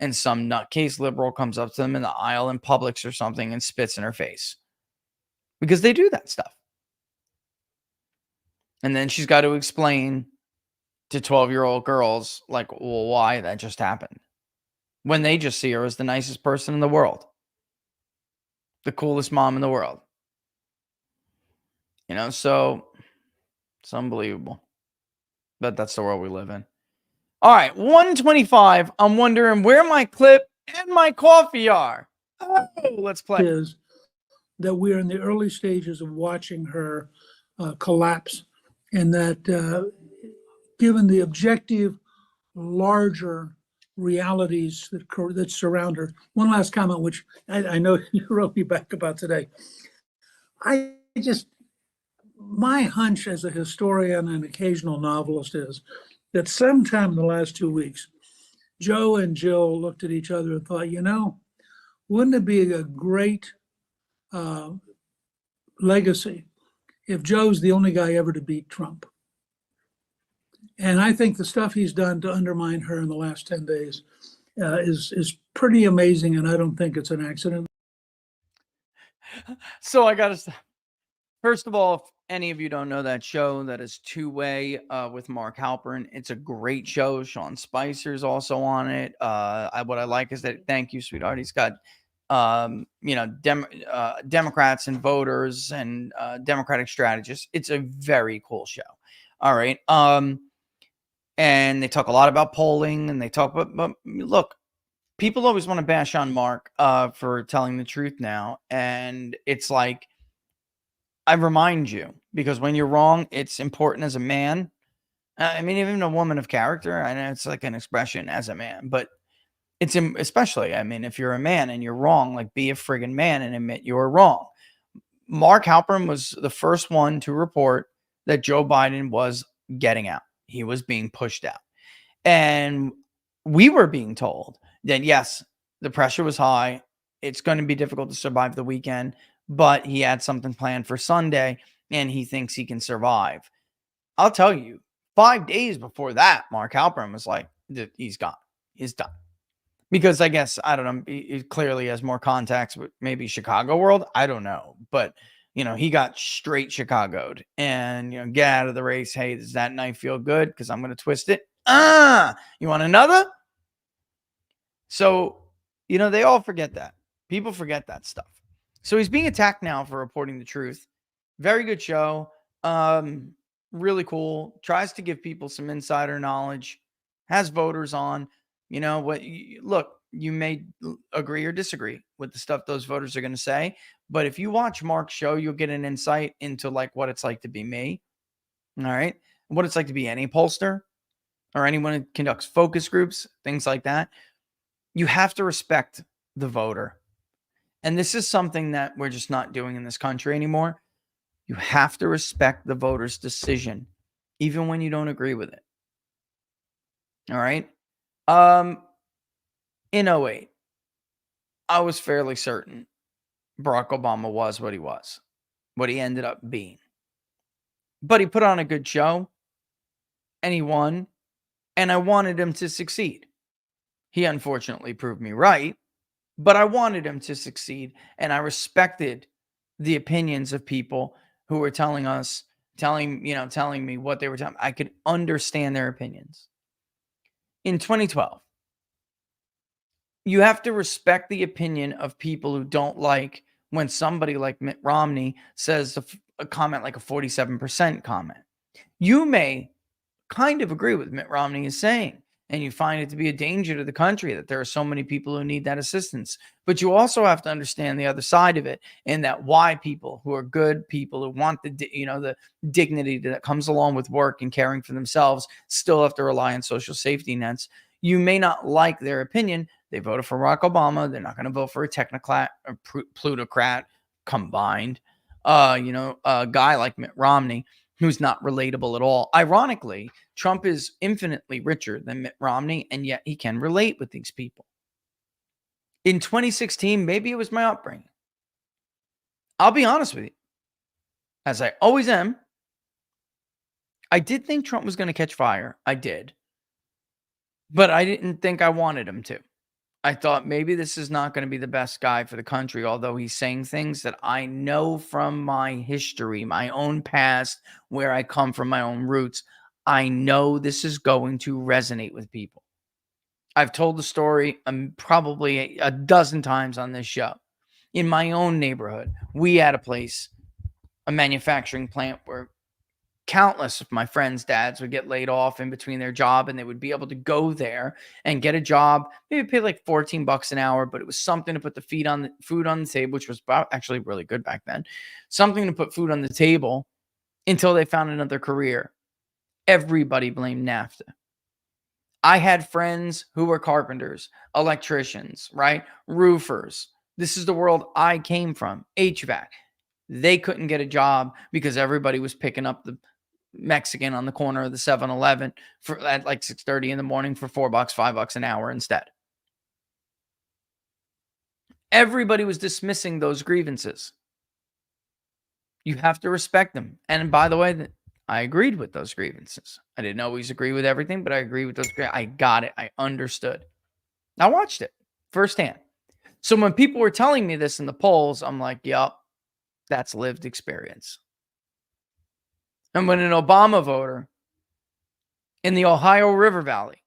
and some nutcase liberal comes up to them in the aisle in Publix or something and spits in her face. Because they do that stuff. And then she's got to explain to 12-year-old girls, like, well, why that just happened. When they just see her as the nicest person in the world. The coolest mom in the world. So it's unbelievable. But that's the world we live in. All right, 125. I'm wondering where my clip and my coffee are. Oh, let's play. Is that we're in the early stages of watching her collapse, and that given the objective, larger realities that surround her. One last comment, which I know you wrote me back about today. My hunch as a historian and occasional novelist is that sometime in the last 2 weeks, Joe and Jill looked at each other and thought, wouldn't it be a great legacy if Joe's the only guy ever to beat Trump? And I think the stuff he's done to undermine her in the last 10 days is pretty amazing, and I don't think it's an accident. So I got to say, first of all, if any of you don't know that show, that is Two Way with Mark Halperin. It's a great show. Sean Spicer's also on it. What I like is that, thank you, sweetheart. He's got, Democrats and voters and Democratic strategists. It's a very cool show. All right. And they talk a lot about polling, and they talk about, look, people always want to bash on Mark for telling the truth now. And it's like, I remind you, because when you're wrong, it's important as a man. I mean, even a woman of character, I know it's like an expression as a man, but especially, I mean, if you're a man and you're wrong, like be a friggin' man and admit you were wrong. Mark Halperin was the first one to report that Joe Biden was getting out. He was being pushed out. And we were being told that, yes, the pressure was high. It's going to be difficult to survive the weekend, but he had something planned for Sunday and he thinks he can survive. I'll tell you, 5 days before that, Mark Halperin was like, he's gone. He's done. Because I guess, I don't know, he clearly has more contacts with maybe Chicago world. I don't know. But, he got straight Chicago'd and, get out of the race. Hey, does that knife feel good? Because I'm going to twist it. You want another? So, they all forget that. People forget that stuff. So he's being attacked now for reporting the truth. Very good show. Really cool. Tries to give people some insider knowledge. Has voters on. Look, you may agree or disagree with the stuff those voters are going to say. But if you watch Mark's show, you'll get an insight into like what it's like to be me. All right. What it's like to be any pollster or anyone who conducts focus groups, things like that. You have to respect the voter. And this is something that we're just not doing in this country anymore. You have to respect the voter's decision, even when you don't agree with it. All right. In 08, I was fairly certain Barack Obama was what he was, what he ended up being. But he put on a good show and he won, and I wanted him to succeed. He unfortunately proved me right, but I wanted him to succeed, and I respected the opinions of people who were telling me what they were telling me. I could understand their opinions. In 2012, you have to respect the opinion of people who don't like when somebody like Mitt Romney says a comment like a 47% comment. You may kind of agree with Mitt Romney is saying, and you find it to be a danger to the country that there are so many people who need that assistance. But you also have to understand the other side of it, and that why people who are good people who want the dignity that comes along with work and caring for themselves still have to rely on social safety nets. You may not like their opinion. They voted for Barack Obama. They're not going to vote for a technocrat or plutocrat combined. A guy like Mitt Romney, who's not relatable at all. Ironically, Trump is infinitely richer than Mitt Romney, and yet he can relate with these people. In 2016, maybe it was my upbringing. I'll be honest with you. As I always am, I did think Trump was going to catch fire. I did. But I didn't think I wanted him to. I thought maybe this is not going to be the best guy for the country, although he's saying things that I know from my history, my own past, where I come from, my own roots. I know this is going to resonate with people. I've told the story probably a dozen times on this show. In my own neighborhood, we had a place, a manufacturing plant where countless of my friends' dads would get laid off in between their job, and they would be able to go there and get a job, maybe pay like $14 an hour, but it was something to put the food on the table, which was actually really good back then. Something to put food on the table until they found another career. Everybody blamed NAFTA. I had friends who were carpenters, electricians, right? Roofers. This is the world I came from. HVAC. They couldn't get a job because everybody was picking up the Mexican on the corner of the 7-Eleven at like 6:30 in the morning for $4, $5 an hour instead. Everybody was dismissing those grievances. You have to respect them. And by the way, I agreed with those grievances. I didn't always agree with everything, but I agree with those. I got it. I understood. I watched it firsthand. So when people were telling me this in the polls, I'm like, yep, that's lived experience. And when an Obama voter in the Ohio River Valley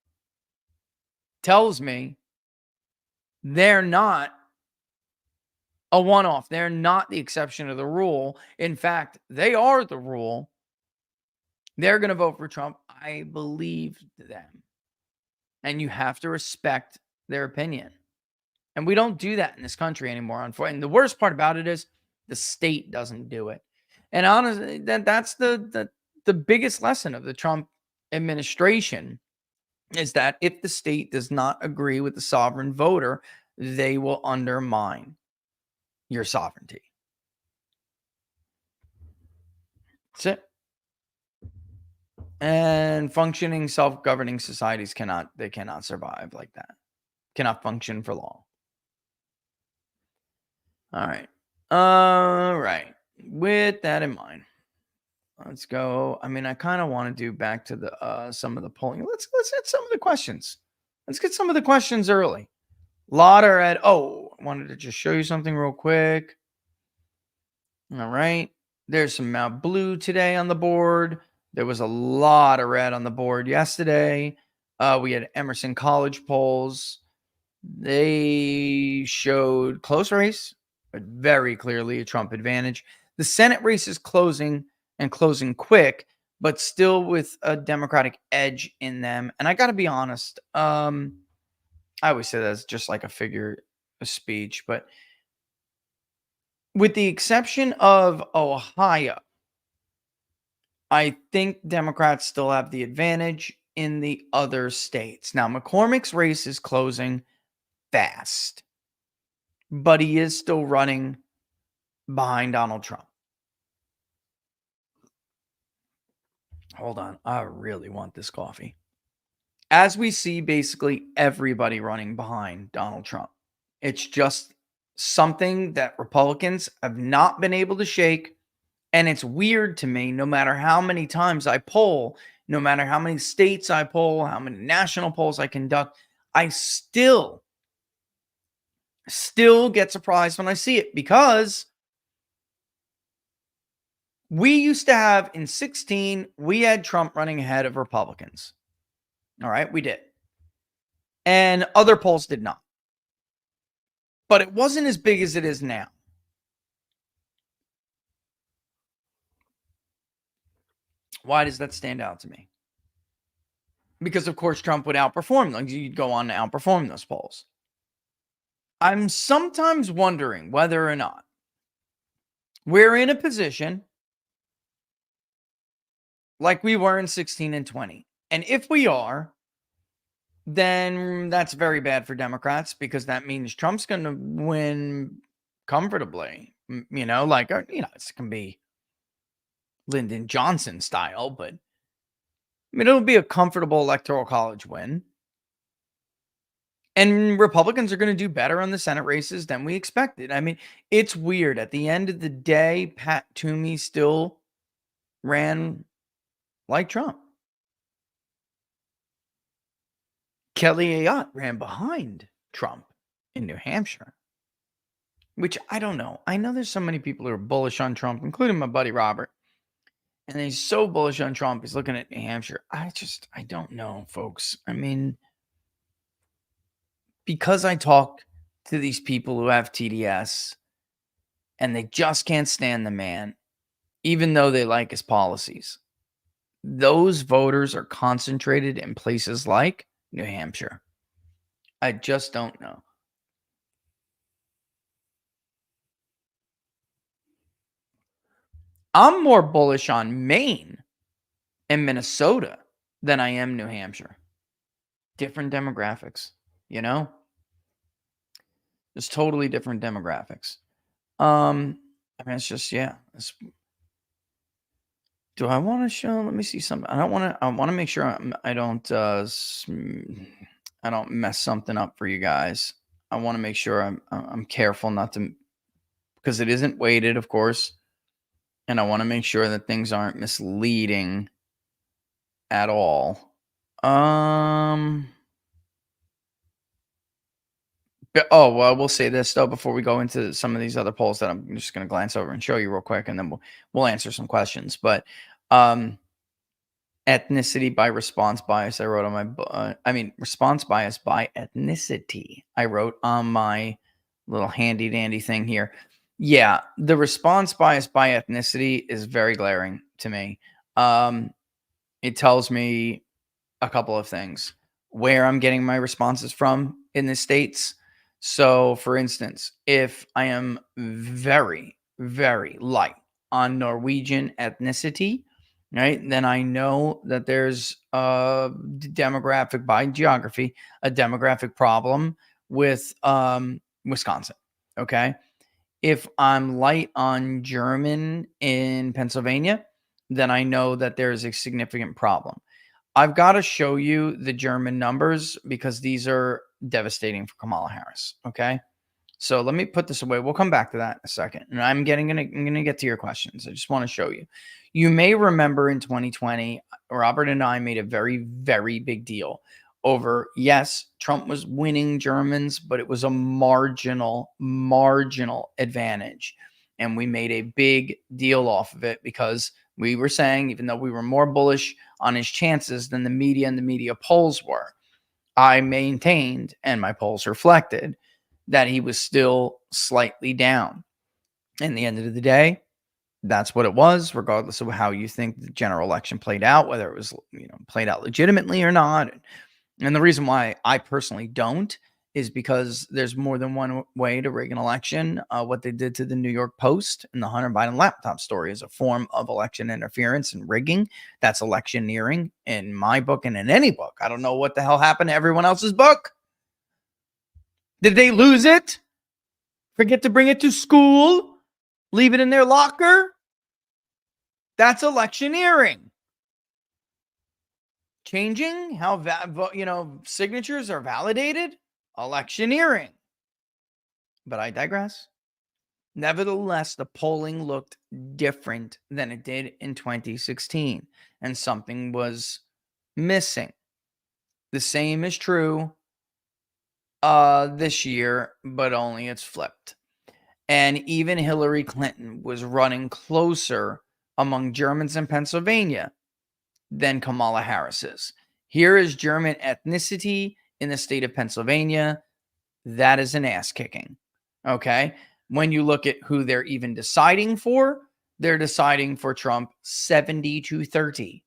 tells me they're not a one-off, they're not the exception to the rule, in fact, they are the rule, they're going to vote for Trump, I believe them. And you have to respect their opinion. And we don't do that in this country anymore. And the worst part about it is the state doesn't do it. And honestly, that's the biggest lesson of the Trump administration is that if the state does not agree with the sovereign voter, they will undermine your sovereignty. That's it. And functioning self-governing societies cannot survive like that. Cannot function for long. All right. All right. With that in mind, let's go. I mean, I kind of want to do back to the some of the polling. Let's hit some of the questions. Let's get some of the questions early. Lot are at, I wanted to just show you something real quick. All right. There's some Mount Blue today on the board. There was a lot of red on the board yesterday. We had Emerson College polls. They showed close race, but very clearly a Trump advantage. The Senate race is closing and closing quick, but still with a Democratic edge in them. And I got to be honest, I always say that's just like a figure of speech, but with the exception of Ohio, I think Democrats still have the advantage in the other states. Now, McCormick's race is closing fast, but he is still running behind Donald Trump. Hold on. I really want this coffee. As we see basically everybody running behind Donald Trump. It's just something that Republicans have not been able to shake. And it's weird to me, no matter how many times I poll, no matter how many states I poll, how many national polls I conduct, I still get surprised when I see it, because we used to have in 2016, we had Trump running ahead of Republicans. All right, we did. And other polls did not. But it wasn't as big as it is now. Why does that stand out to me? Because, of course, Trump would outperform them. You'd go on to outperform those polls. I'm sometimes wondering whether or not we're in a position like we were in 16 and 20. And if we are, then that's very bad for Democrats, because that means Trump's going to win comfortably. You know, like, it can be Lyndon Johnson style, but I mean, it'll be a comfortable electoral college win. And Republicans are going to do better on the Senate races than we expected. I mean, it's weird. At the end of the day, Pat Toomey still ran like Trump. Kelly Ayotte ran behind Trump in New Hampshire, which I don't know. I know there's so many people who are bullish on Trump, including my buddy Robert. And he's so bullish on Trump, he's looking at New Hampshire. I don't know, folks. I mean, because I talk to these people who have TDS and they just can't stand the man, even though they like his policies, those voters are concentrated in places like New Hampshire. I just don't know. I'm more bullish on Maine and Minnesota than I am New Hampshire. Different demographics, you know? Just totally different demographics. I mean, it's just, yeah. Do I want to show? Let me see something. I want to make sure I don't mess something up for you guys. I want to make sure I'm careful not to, because it isn't weighted, of course. And I want to make sure that things aren't misleading at all. Well, we'll say this though before we go into some of these other polls that I'm just going to glance over and show you real quick, and then we'll answer some questions. But ethnicity by response bias, I wrote on my response bias by ethnicity, I wrote on my little handy dandy thing here. Yeah, the response bias by ethnicity is very glaring to me. It tells me a couple of things: where I'm getting my responses from in the states. So, for instance, if I am very, very light on Norwegian ethnicity, right? Then I know that there's a demographic by geography, a demographic problem with Wisconsin. Okay. If I'm light on German in Pennsylvania, then I know that there's a significant problem. I've got to show you the German numbers because these are devastating for Kamala Harris. Okay. So let me put this away. We'll come back to that in a second. And I'm gonna get to your questions. I just want to show you. You may remember in 2020, Robert and I made a very, very big deal over, yes, Trump was winning Germans, but it was a marginal advantage. And we made a big deal off of it because we were saying, even though we were more bullish on his chances than the media and the media polls were, I maintained, and my polls reflected, that he was still slightly down. In the end of the day, that's what it was, regardless of how you think the general election played out, whether it was, played out legitimately or not. And the reason why I personally don't is because there's more than one way to rig an election. What they did to the New York Post and the Hunter Biden laptop story is a form of election interference and rigging. That's electioneering in my book and in any book. I don't know what the hell happened to everyone else's book. Did they lose it? Forget to bring it to school? Leave it in their locker? That's electioneering. Changing how signatures are validated? Electioneering. But I digress. Nevertheless, the polling looked different than it did in 2016, and something was missing. The same is true this year, but only it's flipped. And even Hillary Clinton was running closer among Germans in Pennsylvania than Kamala Harris is. Here is German ethnicity in the state of Pennsylvania. That is an ass kicking. Okay. When you look at who they're even deciding for, they're deciding for Trump 70-30.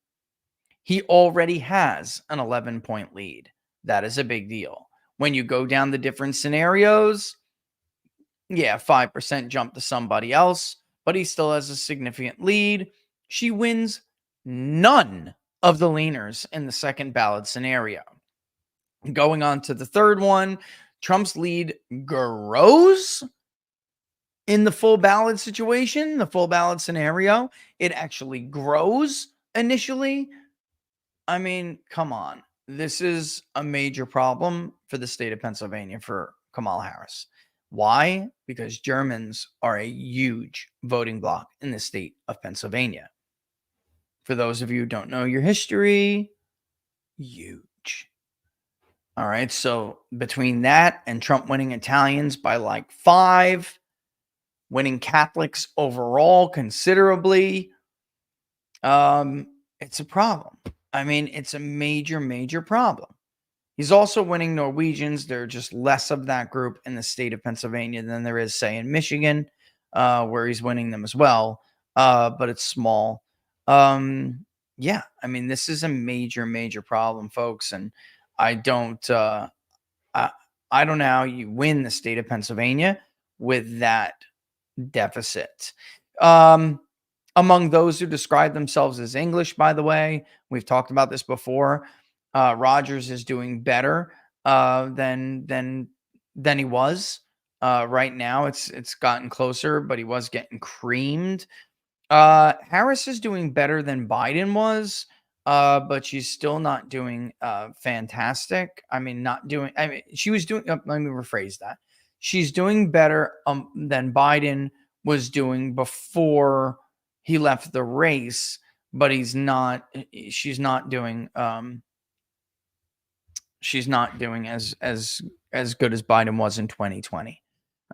He already has an 11-point lead. That is a big deal. When you go down the different scenarios, 5% jump to somebody else, but he still has a significant lead. She wins none of the leaners in the second ballot scenario. Going on to the third one, Trump's lead grows in the full ballot situation, the full ballot scenario. It actually grows initially. I mean, come on. This is a major problem for the state of Pennsylvania for Kamala Harris. Why? Because Germans are a huge voting bloc in the state of Pennsylvania. For those of you who don't know your history, huge. All right. So between that and Trump winning Italians by like 5, winning Catholics overall considerably, it's a problem. I mean, it's a major, major problem. He's also winning Norwegians. There are just less of that group in the state of Pennsylvania than there is, say, in Michigan, where he's winning them as well. But it's small. I mean, this is a major, major problem, folks. And I don't know how you win the state of Pennsylvania with that deficit. Among those who describe themselves as English, by the way, we've talked about this before. Rogers is doing better than he was. Right now, it's gotten closer, but he was getting creamed. Harris is doing better than Biden was, but she's still not doing fantastic. I mean, she was doing. Let me rephrase that. She's doing better than Biden was doing before he left the race, but she's not doing as good as Biden was in 2020.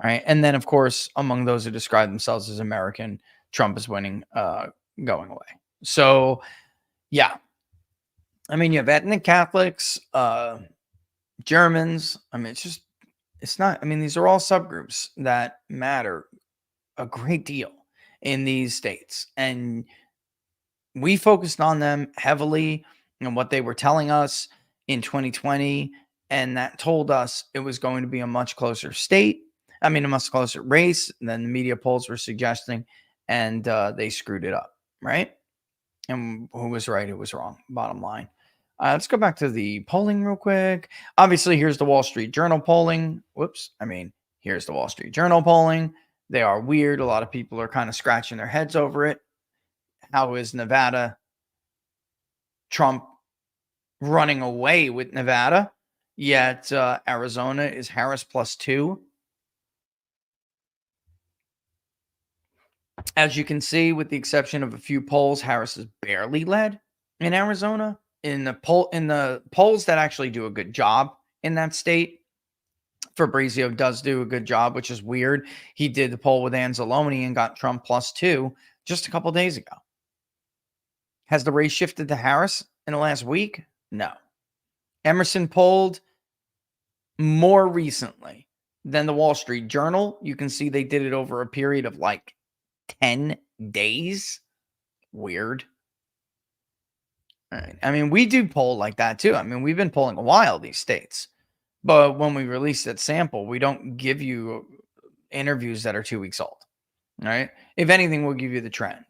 All right. And then of course, among those who describe themselves as American, Trump is winning, going away. So yeah. I mean, you have ethnic Catholics, Germans. I mean, these are all subgroups that matter a great deal in these states. And we focused on them heavily and what they were telling us in 2020. And that told us it was going to be a much closer state. I mean, a much closer race than the media polls were suggesting. And they screwed it up, right? And who was right, who was wrong, bottom line. Let's go back to the polling real quick. Obviously, here's the Wall Street Journal polling. Here's the Wall Street Journal polling. They are weird. A lot of people are kind of scratching their heads over it. How is Nevada? Trump running away with Nevada, yet Arizona is Harris +2. As you can see, with the exception of a few polls, Harris is barely led in Arizona. In the polls that actually do a good job in that state, Fabrizio does do a good job, which is weird. He did the poll with Anzalone and got Trump +2 just a couple days ago. Has the race shifted to Harris in the last week? No. Emerson polled more recently than the Wall Street Journal. You can see they did it over a period of like 10 days. Weird. All right. I mean, we do poll like that too. I mean, we've been polling a while, these states. But when we release that sample, we don't give you interviews that are 2 weeks old. All right. If anything, we'll give you the trend.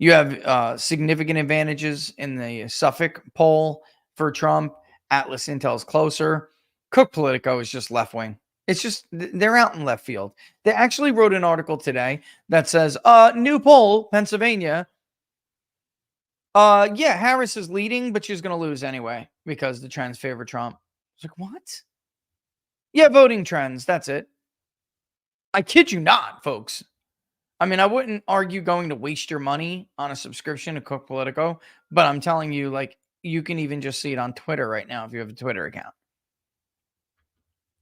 You have significant advantages in the Suffolk poll for Trump. Atlas Intel's closer. Cook Politico is just left wing. It's just, they're out in left field. They actually wrote an article today that says, new poll, Pennsylvania. Yeah, Harris is leading, but she's going to lose anyway because the trends favor Trump. It's like, what? Yeah, voting trends. That's it. I kid you not, folks. I mean, I wouldn't argue going to waste your money on a subscription to Cook Politico, but I'm telling you, like, you can even just see it on Twitter right now if you have a Twitter account.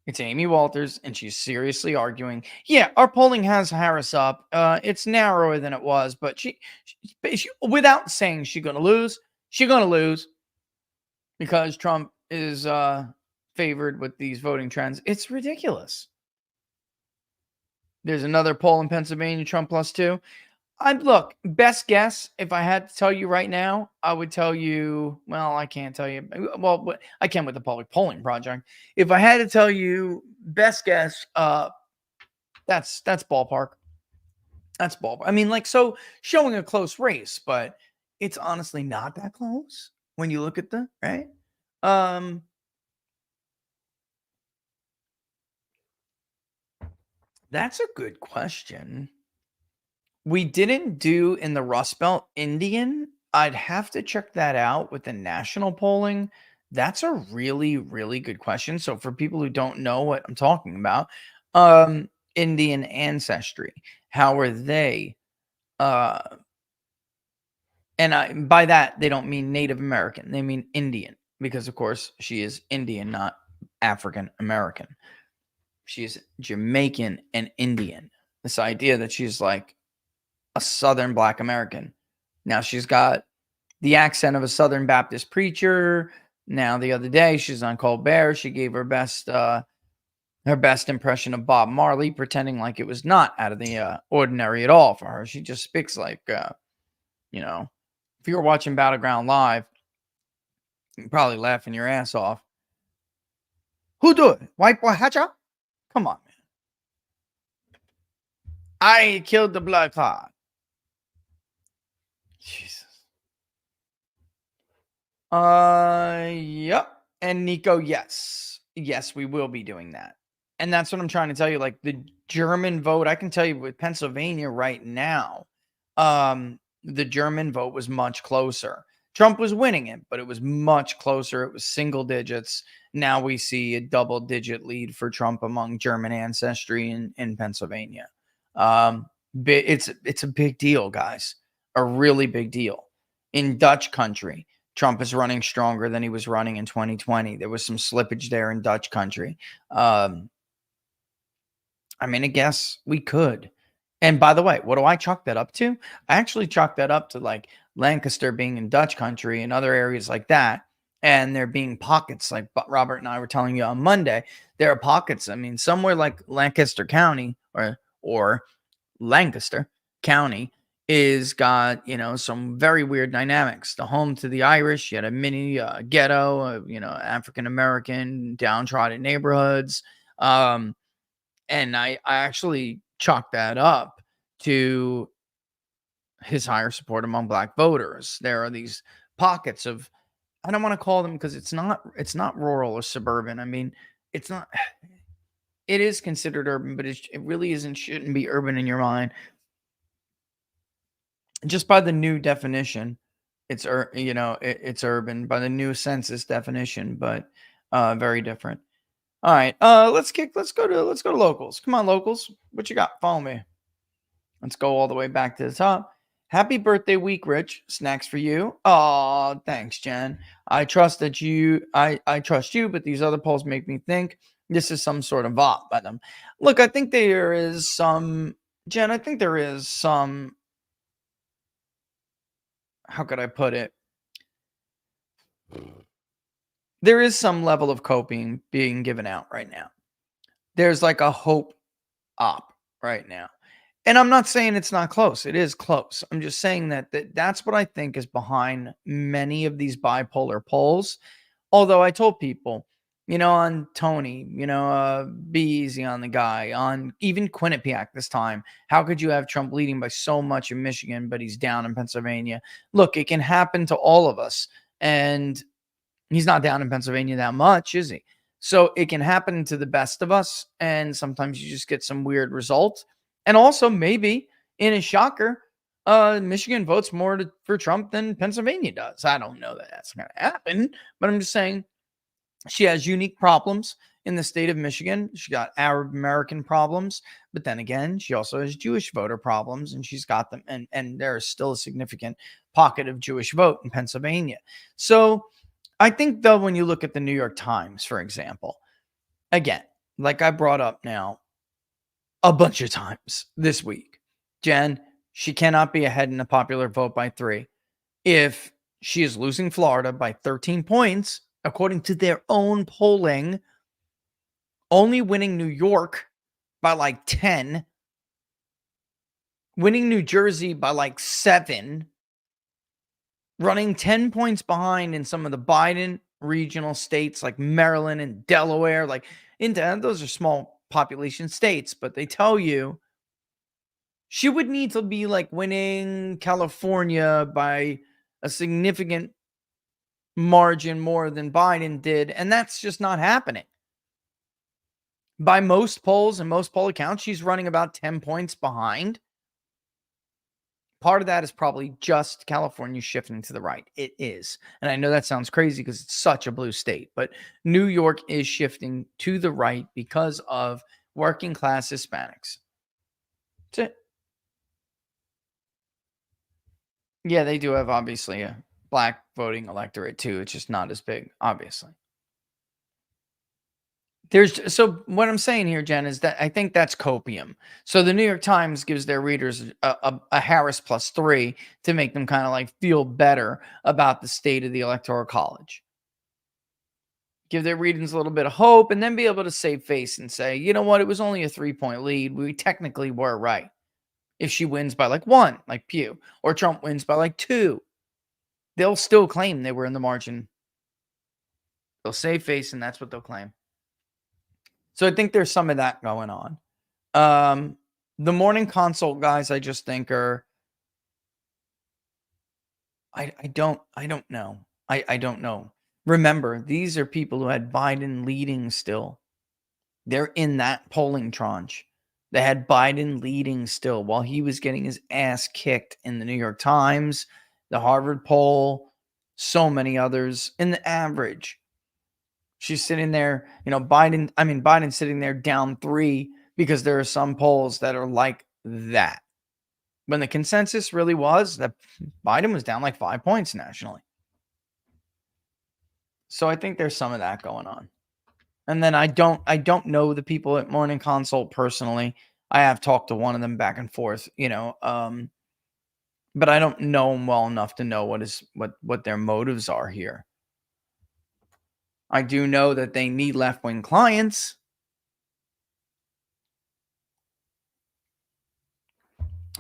It's Amy Walters, and she's seriously arguing, yeah, our polling has Harris up. It's narrower than it was, but she without saying she's going to lose because Trump is favored with these voting trends. It's ridiculous. There's another poll in Pennsylvania, Trump +2. Look, best guess, if I had to tell you right now, I would tell you, well, I can't tell you. Well, I can with the Public Polling Project. If I had to tell you best guess, that's ballpark. That's ballpark. I mean, like, so showing a close race, but it's honestly not that close when you look at the, right? That's a good question. We didn't do in the Rust Belt Indian. I'd have to check that out with the national polling. That's a really, really good question. So for people who don't know what I'm talking about, Indian ancestry, how are they? And by that, they don't mean Native American. They mean Indian because, of course, she is Indian, not African American. She is Jamaican and Indian. This idea that she's like a Southern Black American. Now she's got the accent of a Southern Baptist preacher. Now the other day she's on Colbert. She gave her best impression of Bob Marley, pretending like it was not out of the ordinary at all for her. She just speaks like, you know, if you were watching Battleground Live, you're probably laughing your ass off. Who do it? White boy Hatcha? Come on, man. I killed the blood clot. Jesus. Yep. And Nico, yes. Yes, we will be doing that. And that's what I'm trying to tell you. Like the German vote, I can tell you with Pennsylvania right now, the German vote was much closer. Trump was winning it, but it was much closer. It was single digits. Now we see a double-digit lead for Trump among German ancestry in Pennsylvania. It's a big deal, guys. A really big deal. In Dutch country, Trump is running stronger than he was running in 2020. There was some slippage there in Dutch country. I mean, I guess we could. And by the way, what do I chalk that up to? I actually chalk that up to like Lancaster being in Dutch country and other areas like that. And there being pockets like Robert and I were telling you on Monday, there are pockets. I mean, somewhere like Lancaster County or Lancaster County is got, you know, some very weird dynamics. The home to the Irish, you had a mini ghetto, you know, African-American downtrodden neighborhoods. And I actually chalk that up to his higher support among black voters. There are these pockets of, I don't want to call them, because it's not rural or suburban. I mean, it's not, it is considered urban, but it really shouldn't be urban in your mind. Just by the new definition, it's it's urban by the new census definition, but very different. All right, let's go to locals. Come on, locals, what you got? Follow me. Let's go all the way back to the top. Happy birthday week, Rich. Snacks for you. Oh, thanks, Jen. I trust you, but these other polls make me think this is some sort of op by them. Look, I think there is some, Jen, I think there is some, how could I put it? There is some level of coping being given out right now. There's like a hope op right now. And I'm not saying it's not close. It is close. I'm just saying that's what I think is behind many of these bipolar polls. Although I told people, on Tony, be easy on the guy, on even Quinnipiac this time. How could you have Trump leading by so much in Michigan, but he's down in Pennsylvania? Look, it can happen to all of us. And he's not down in Pennsylvania that much, is he? So it can happen to the best of us. And sometimes you just get some weird results. And also, maybe in a shocker, Michigan votes more for Trump than Pennsylvania does. I don't know that that's going to happen, but I'm just saying she has unique problems in the state of Michigan. She got Arab American problems, but then again, she also has Jewish voter problems, and she's got them. And there is still a significant pocket of Jewish vote in Pennsylvania. So I think, though, when you look at the New York Times, for example, again, like I brought up now a bunch of times this week, Jen, she cannot be ahead in the popular vote by 3 if she is losing Florida by 13 points, according to their own polling, only winning New York by like 10, winning New Jersey by like 7, running 10 points behind in some of the Biden regional states like Maryland and Delaware. Like, those are small population states, but they tell you she would need to be like winning California by a significant margin more than Biden did, and that's just not happening. By most polls and most poll accounts, she's running about 10 points behind. Part of that is probably just California shifting to the right. It is. And I know that sounds crazy because it's such a blue state, but New York is shifting to the right because of working class Hispanics. That's it. Yeah, they do have obviously a black voting electorate too. It's just not as big, obviously. So what I'm saying here, Jen, is that I think that's copium. So the New York Times gives their readers a Harris +3 to make them kind of like feel better about the state of the Electoral College. Give their readers a little bit of hope, and then be able to save face and say, you know what, it was only a 3-point lead. We technically were right. If she wins by like 1, like Pew, or Trump wins by like 2, they'll still claim they were in the margin. They'll save face, and that's what they'll claim. So I think there's some of that going on. The morning consult guys, I just think are, I don't know. I don't know. Remember, these are people who had Biden leading still. They're in that polling tranche. They had Biden leading still while he was getting his ass kicked in the New York Times, the Harvard poll, so many others. In the average, she's sitting there, Biden's sitting there down 3 because there are some polls that are like that. When the consensus really was that Biden was down like 5 points nationally. So I think there's some of that going on. And then I don't know the people at Morning Consult personally. I have talked to one of them back and forth, but I don't know them well enough to know what their motives are here. I do know that they need left-wing clients.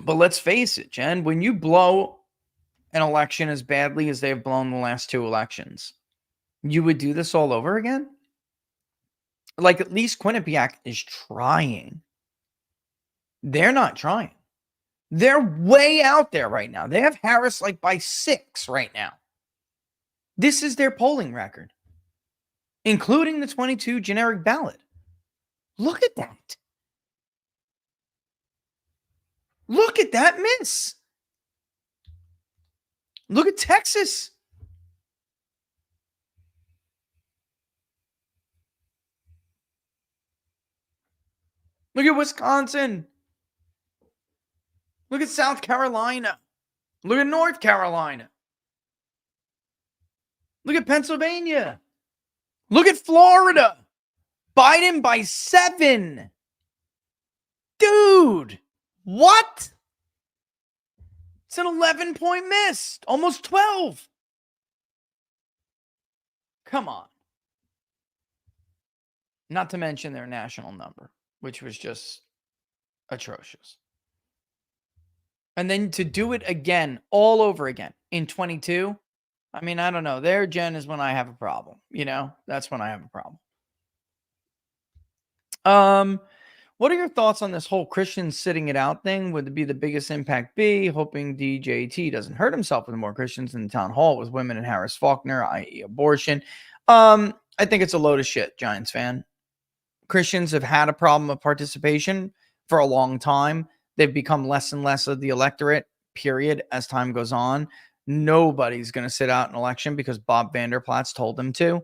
But let's face it, Jen, when you blow an election as badly as they've blown the last 2 elections, you would do this all over again? Like, at least Quinnipiac is trying. They're not trying. They're way out there right now. They have Harris like by 6 right now. This is their polling record, including the 22 generic ballot. Look at that. Look at that miss. Look at Texas. Look at Wisconsin. Look at South Carolina. Look at North Carolina. Look at Pennsylvania. Look at Florida. Biden by 7. Dude, what? It's an 11-point miss. Almost 12. Come on. Not to mention their national number, which was just atrocious. And then to do it again, all over again in 22, I mean, I don't know. Their gen is when I have a problem. That's when I have a problem. What are your thoughts on this whole Christians sitting it out thing? Would it be the biggest impact be? Hoping DJT doesn't hurt himself with more Christians in the town hall with women and Harris Faulkner, i.e. abortion. I think it's a load of shit, Giants fan. Christians have had a problem of participation for a long time. They've become less and less of the electorate, period, as time goes on. Nobody's going to sit out an election because Bob Vanderplaats told them to.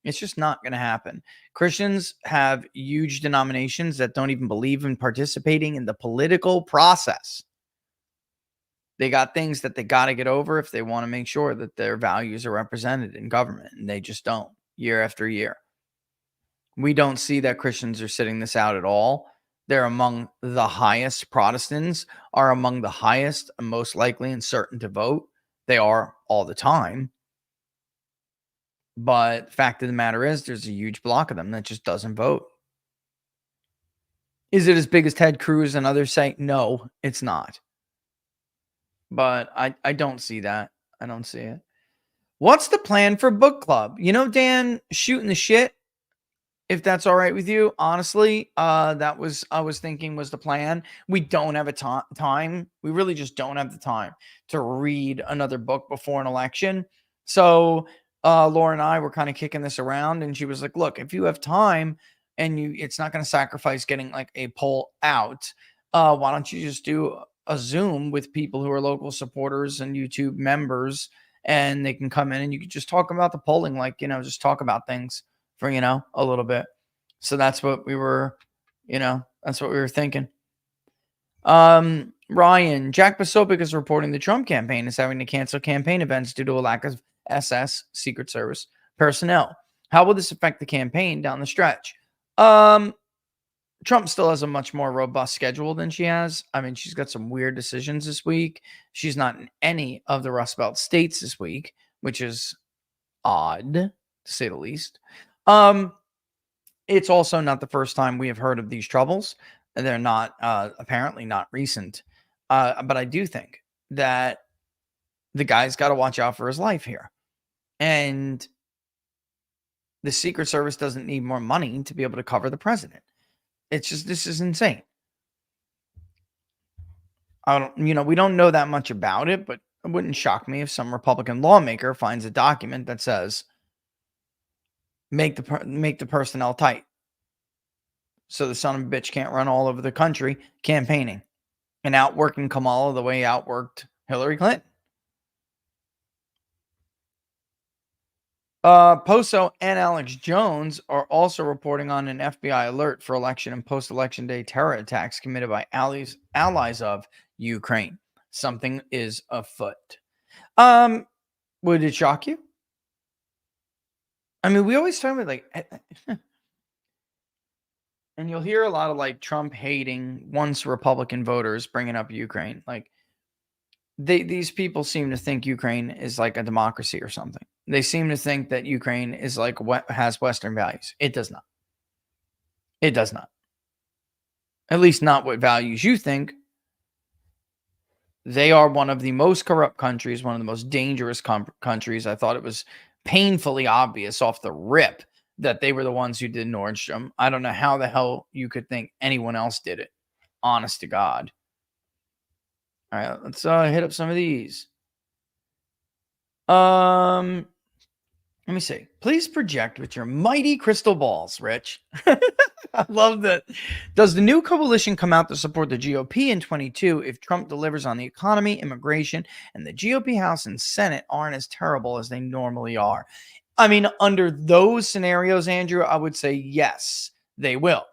It's just not going to happen. Christians have huge denominations that don't even believe in participating in the political process. They got things that they got to get over if they want to make sure that their values are represented in government, and they just don't year after year. We don't see that Christians are sitting this out at all. They're among the highest. Protestants are among the highest and most likely and certain to vote. They are all the time. But fact of the matter is, there's a huge block of them that just doesn't vote. Is it as big as Ted Cruz and others say? No, it's not. But I don't see that. I don't see it. What's the plan for book club? Dan, shooting the shit. If that's all right with you, honestly, I was thinking was the plan. We don't have a time. We really just don't have the time to read another book before an election. So Laura and I were kind of kicking this around, and she was like, look, if you have time and it's not going to sacrifice getting like a poll out, why don't you just do a Zoom with people who are local supporters and YouTube members, and they can come in and you can just talk about the polling, just talk about things for, a little bit. So that's what we were, thinking. Ryan, Jack Posobiec is reporting the Trump campaign is having to cancel campaign events due to a lack of SS, Secret Service personnel. How will this affect the campaign down the stretch? Trump still has a much more robust schedule than she has. I mean, she's got some weird decisions this week. She's not in any of the Rust Belt states this week, which is odd, to say the least. It's also not the first time we have heard of these troubles. They're not apparently not recent. But I do think that the guy's got to watch out for his life here. And the Secret Service doesn't need more money to be able to cover the president. It's just, this is insane. We don't know that much about it, but it wouldn't shock me if some Republican lawmaker finds a document that says, make the personnel tight, so the son of a bitch can't run all over the country campaigning and outworking Kamala the way he outworked Hillary Clinton. Poso and Alex Jones are also reporting on an FBI alert for election and post-election day terror attacks committed by allies of Ukraine. Something is afoot. Would it shock you? I mean, we always talk about and you'll hear a lot of Trump hating once Republican voters bringing up Ukraine. These people seem to think Ukraine is like a democracy or something. They seem to think that Ukraine is has Western values. It does not. It does not. At least not what values you think. They are one of the most corrupt countries, one of the most dangerous countries. I thought it was painfully obvious off the rip that they were the ones who did Nordstrom. I don't know how the hell you could think anyone else did it. Honest to God. All right, let's hit up some of these. Let me see. Please project with your mighty crystal balls, Rich. I love that. Does the new coalition come out to support the GOP in 22 if Trump delivers on the economy, immigration, and the GOP House and Senate aren't as terrible as they normally are? I mean, under those scenarios, Andrew, I would say yes, they will.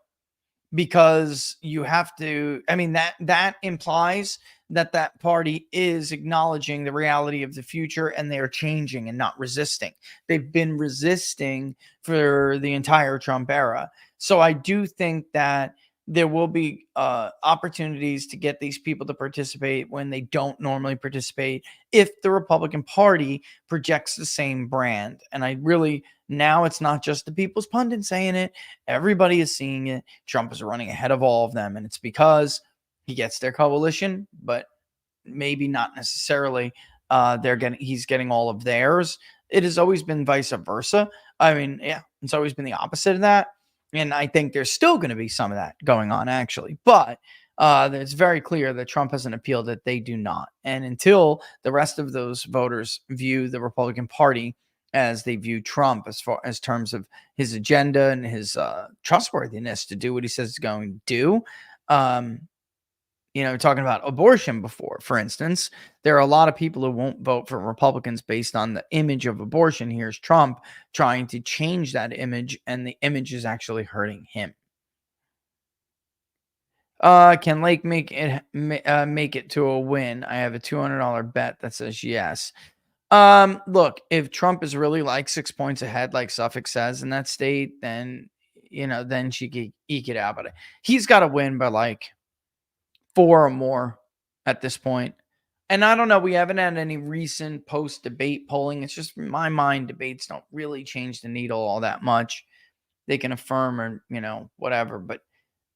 Because you have to, I mean, that implies that party is acknowledging the reality of the future and they are changing and not resisting. They've been resisting for the entire Trump era. So I do think that there will be opportunities to get these people to participate when they don't normally participate if the Republican Party projects the same brand. And I really, now it's not just the People's Pundit saying it. Everybody is seeing it. Trump is running ahead of all of them. And it's because he gets their coalition, but maybe not necessarily he's getting all of theirs. It has always been vice versa. I mean, yeah, it's always been the opposite of that. And I think there's still going to be some of that going on, actually. But it's very clear that Trump has an appeal that they do not. And until the rest of those voters view the Republican Party as they view Trump as far as terms of his agenda and his trustworthiness to do what he says he's going to do, talking about abortion before, for instance, there are a lot of people who won't vote for Republicans based on the image of abortion. Here's Trump trying to change that image, and the image is actually hurting him. Can Lake make it to a win? I have a $200 bet that says yes. Look, if Trump is really like 6 points ahead, like Suffolk says in that state, then she could eke it out. But he's got to win by like 4 or more at this point. And I don't know, we haven't had any recent post-debate polling. It's just, in my mind, debates don't really change the needle all that much. They can affirm or, whatever. But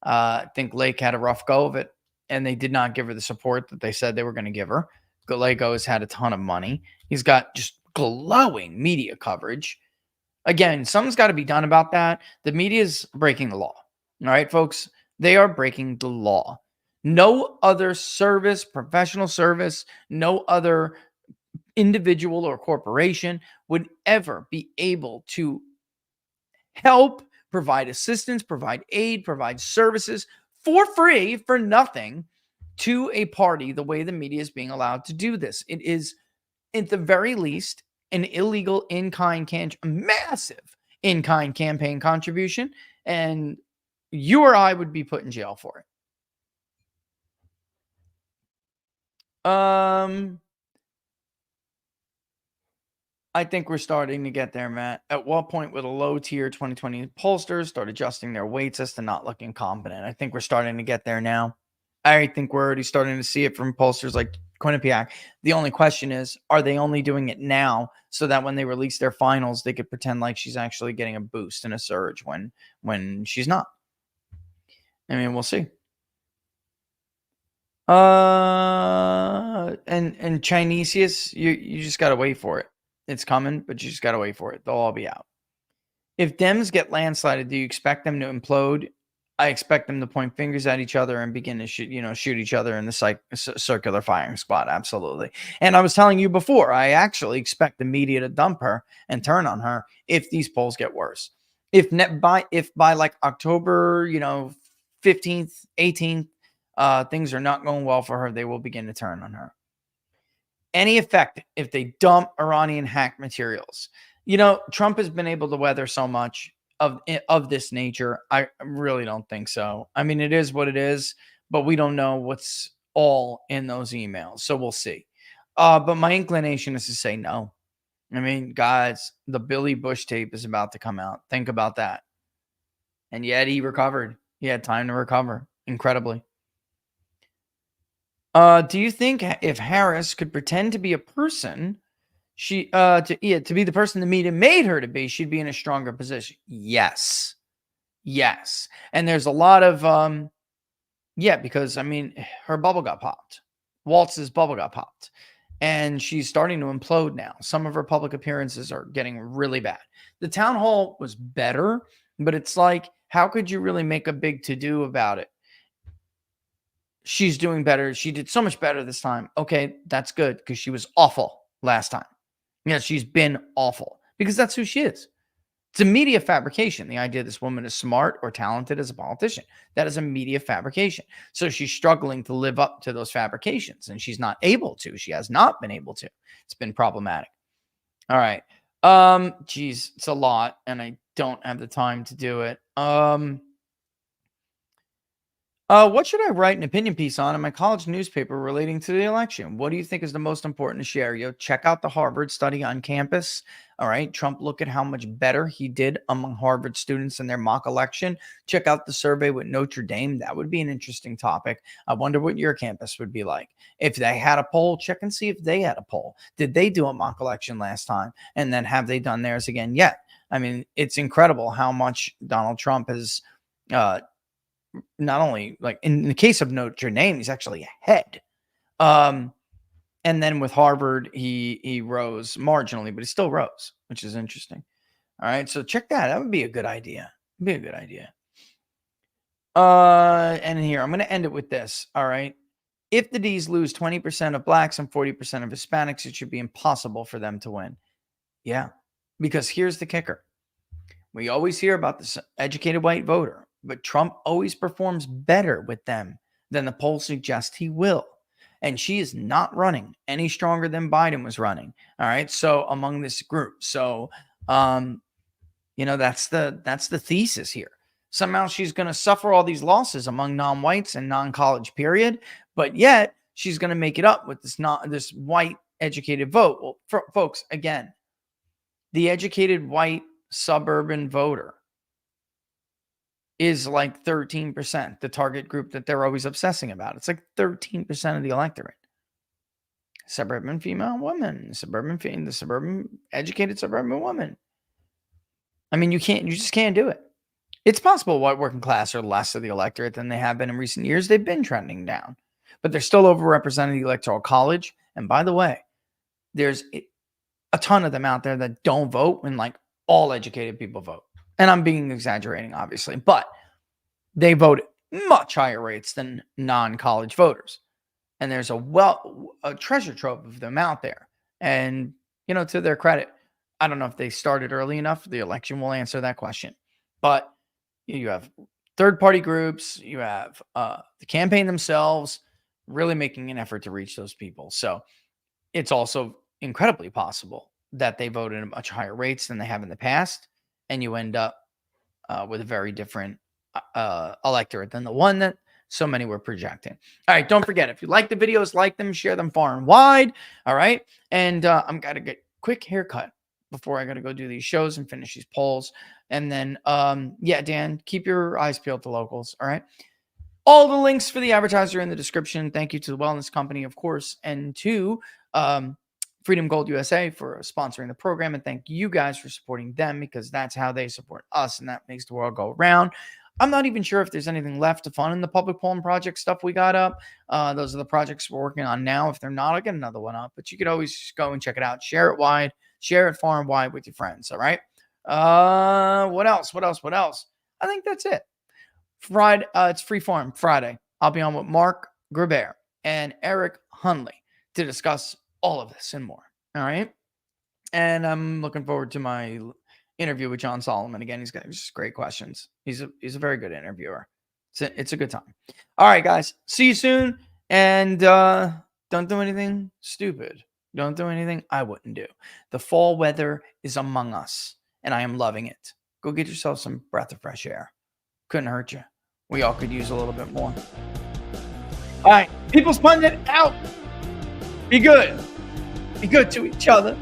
I think Lake had a rough go of it, and they did not give her the support that they said they were going to give her. Lake has had a ton of money. He's got just glowing media coverage. Again, something's got to be done about that. The media is breaking the law. All right, folks? They are breaking the law. No other service, professional service, no other individual or corporation would ever be able to help, provide assistance, provide aid, provide services for free, for nothing, to a party the way the media is being allowed to do this. It is, at the very least, an illegal in-kind, massive in-kind campaign contribution, and you or I would be put in jail for it. I think we're starting to get there, Matt. At what point would a low-tier 2020 pollsters start adjusting their weights as to not looking competent? I think we're starting to get there now. I think we're already starting to see it from pollsters like Quinnipiac. The only question is, are they only doing it now so that when they release their finals, they could pretend like she's actually getting a boost and a surge when she's not? I mean, we'll see. And Chinesius, you just gotta wait for it. It's coming, but you just gotta wait for it. They'll all be out. If Dems get landslided, do you expect them to implode? I expect them to point fingers at each other and begin to shoot each other in the circular firing squad. Absolutely. And I was telling you before, I actually expect the media to dump her and turn on her if these polls get worse. If by like October, 15th, 18th, things are not going well for her, they will begin to turn on her. Any effect if they dump Iranian hack materials? Trump has been able to weather so much of this nature. I really don't think so. I mean, it is what it is, but we don't know what's all in those emails, so we'll see. But my inclination is to say no. I mean, guys, the Billy Bush tape is about to come out. Think about that. And yet he recovered. He had time to recover, incredibly. Do you think if Harris could pretend to be a person, to be the person the media made her to be, she'd be in a stronger position? Yes. And there's a lot of because I mean, her bubble got popped. Waltz's bubble got popped, and she's starting to implode now. Some of her public appearances are getting really bad. The town hall was better, but it's like, how could you really make a big to-do about it? she's doing better. She did so much better this time. Okay, that's good because she was awful last time. Yeah, she's been awful because that's who she is. It's a media fabrication. The idea this woman is smart or talented as a politician. That is a media fabrication. So she's struggling to live up to those fabrications, and she's not able to. She has not been able to. It's been problematic. All right. Geez, it's a lot, and I don't have the time to do it. What should I write an opinion piece on in my college newspaper relating to the election? What do you think is the most important to share? Check out the Harvard study on campus. All right. Trump, look at how much better he did among Harvard students in their mock election. Check out the survey with Notre Dame. That would be an interesting topic. I wonder what your campus would be like. If they had a poll, check and see if they had a poll. Did they do a mock election last time? And then have they done theirs again yet? I mean, it's incredible how much Donald Trump has, not only like in the case of Notre Dame, he's actually ahead. And then with Harvard, he rose marginally, but he still rose, which is interesting. All right. So check that. That would be a good idea. Be a good idea. And here, I'm going to end it with this. All right. If the D's lose 20% of blacks and 40% of Hispanics, it should be impossible for them to win. Yeah. Because here's the kicker. We always hear about this educated white voter, but Trump always performs better with them than the polls suggest he will. And she is not running any stronger than Biden was running. All right. So among this group. So, that's the thesis here. Somehow she's going to suffer all these losses among non-whites and non-college period, but yet she's going to make it up with this white educated vote. Well, folks, again, the educated white suburban voter is like 13%, the target group that they're always obsessing about. It's like 13% of the electorate. Suburban female woman, the suburban educated suburban woman. I mean, you just can't do it. It's possible white working class are less of the electorate than they have been in recent years. They've been trending down, but they're still overrepresented in the Electoral College. And by the way, there's a ton of them out there that don't vote when like all educated people vote. And I'm being exaggerating, obviously, but they vote at much higher rates than non-college voters. And there's a treasure trove of them out there. And, to their credit, I don't know if they started early enough. The election will answer that question. But you have third-party groups. You have the campaign themselves really making an effort to reach those people. So it's also incredibly possible that they voted at much higher rates than they have in the past. And you end up with a very different electorate than the one that so many were projecting. All right, don't forget, if you like the videos, like them, share them far and wide. All right, and I'm got to get a quick haircut before I got to go do these shows and finish these polls. And then, Dan, keep your eyes peeled to locals. All right, all the links for the advertiser in the description. Thank you to the Wellness Company, of course, and to Freedom Gold USA for sponsoring the program, and thank you guys for supporting them because that's how they support us, and that makes the world go round. I'm not even sure if there's anything left to fund in the public polling project stuff we got up. Those are the projects we're working on now. If they're not, I'll get another one up, but you could always just go and check it out. Share it wide, share it far and wide with your friends. All right. What else? I think that's it. Friday, it's Freeform Friday. I'll be on with Mark Gribert and Eric Hunley to discuss all of this and more. All right. And I'm looking forward to my interview with John Solomon. Again, he's got just great questions. He's a very good interviewer. It's a good time. All right, guys. See you soon. And don't do anything stupid. Don't do anything I wouldn't do. The fall weather is among us, and I am loving it. Go get yourself some breath of fresh air. Couldn't hurt you. We all could use a little bit more. All right. People's Pundit out. Be good. Be good to each other.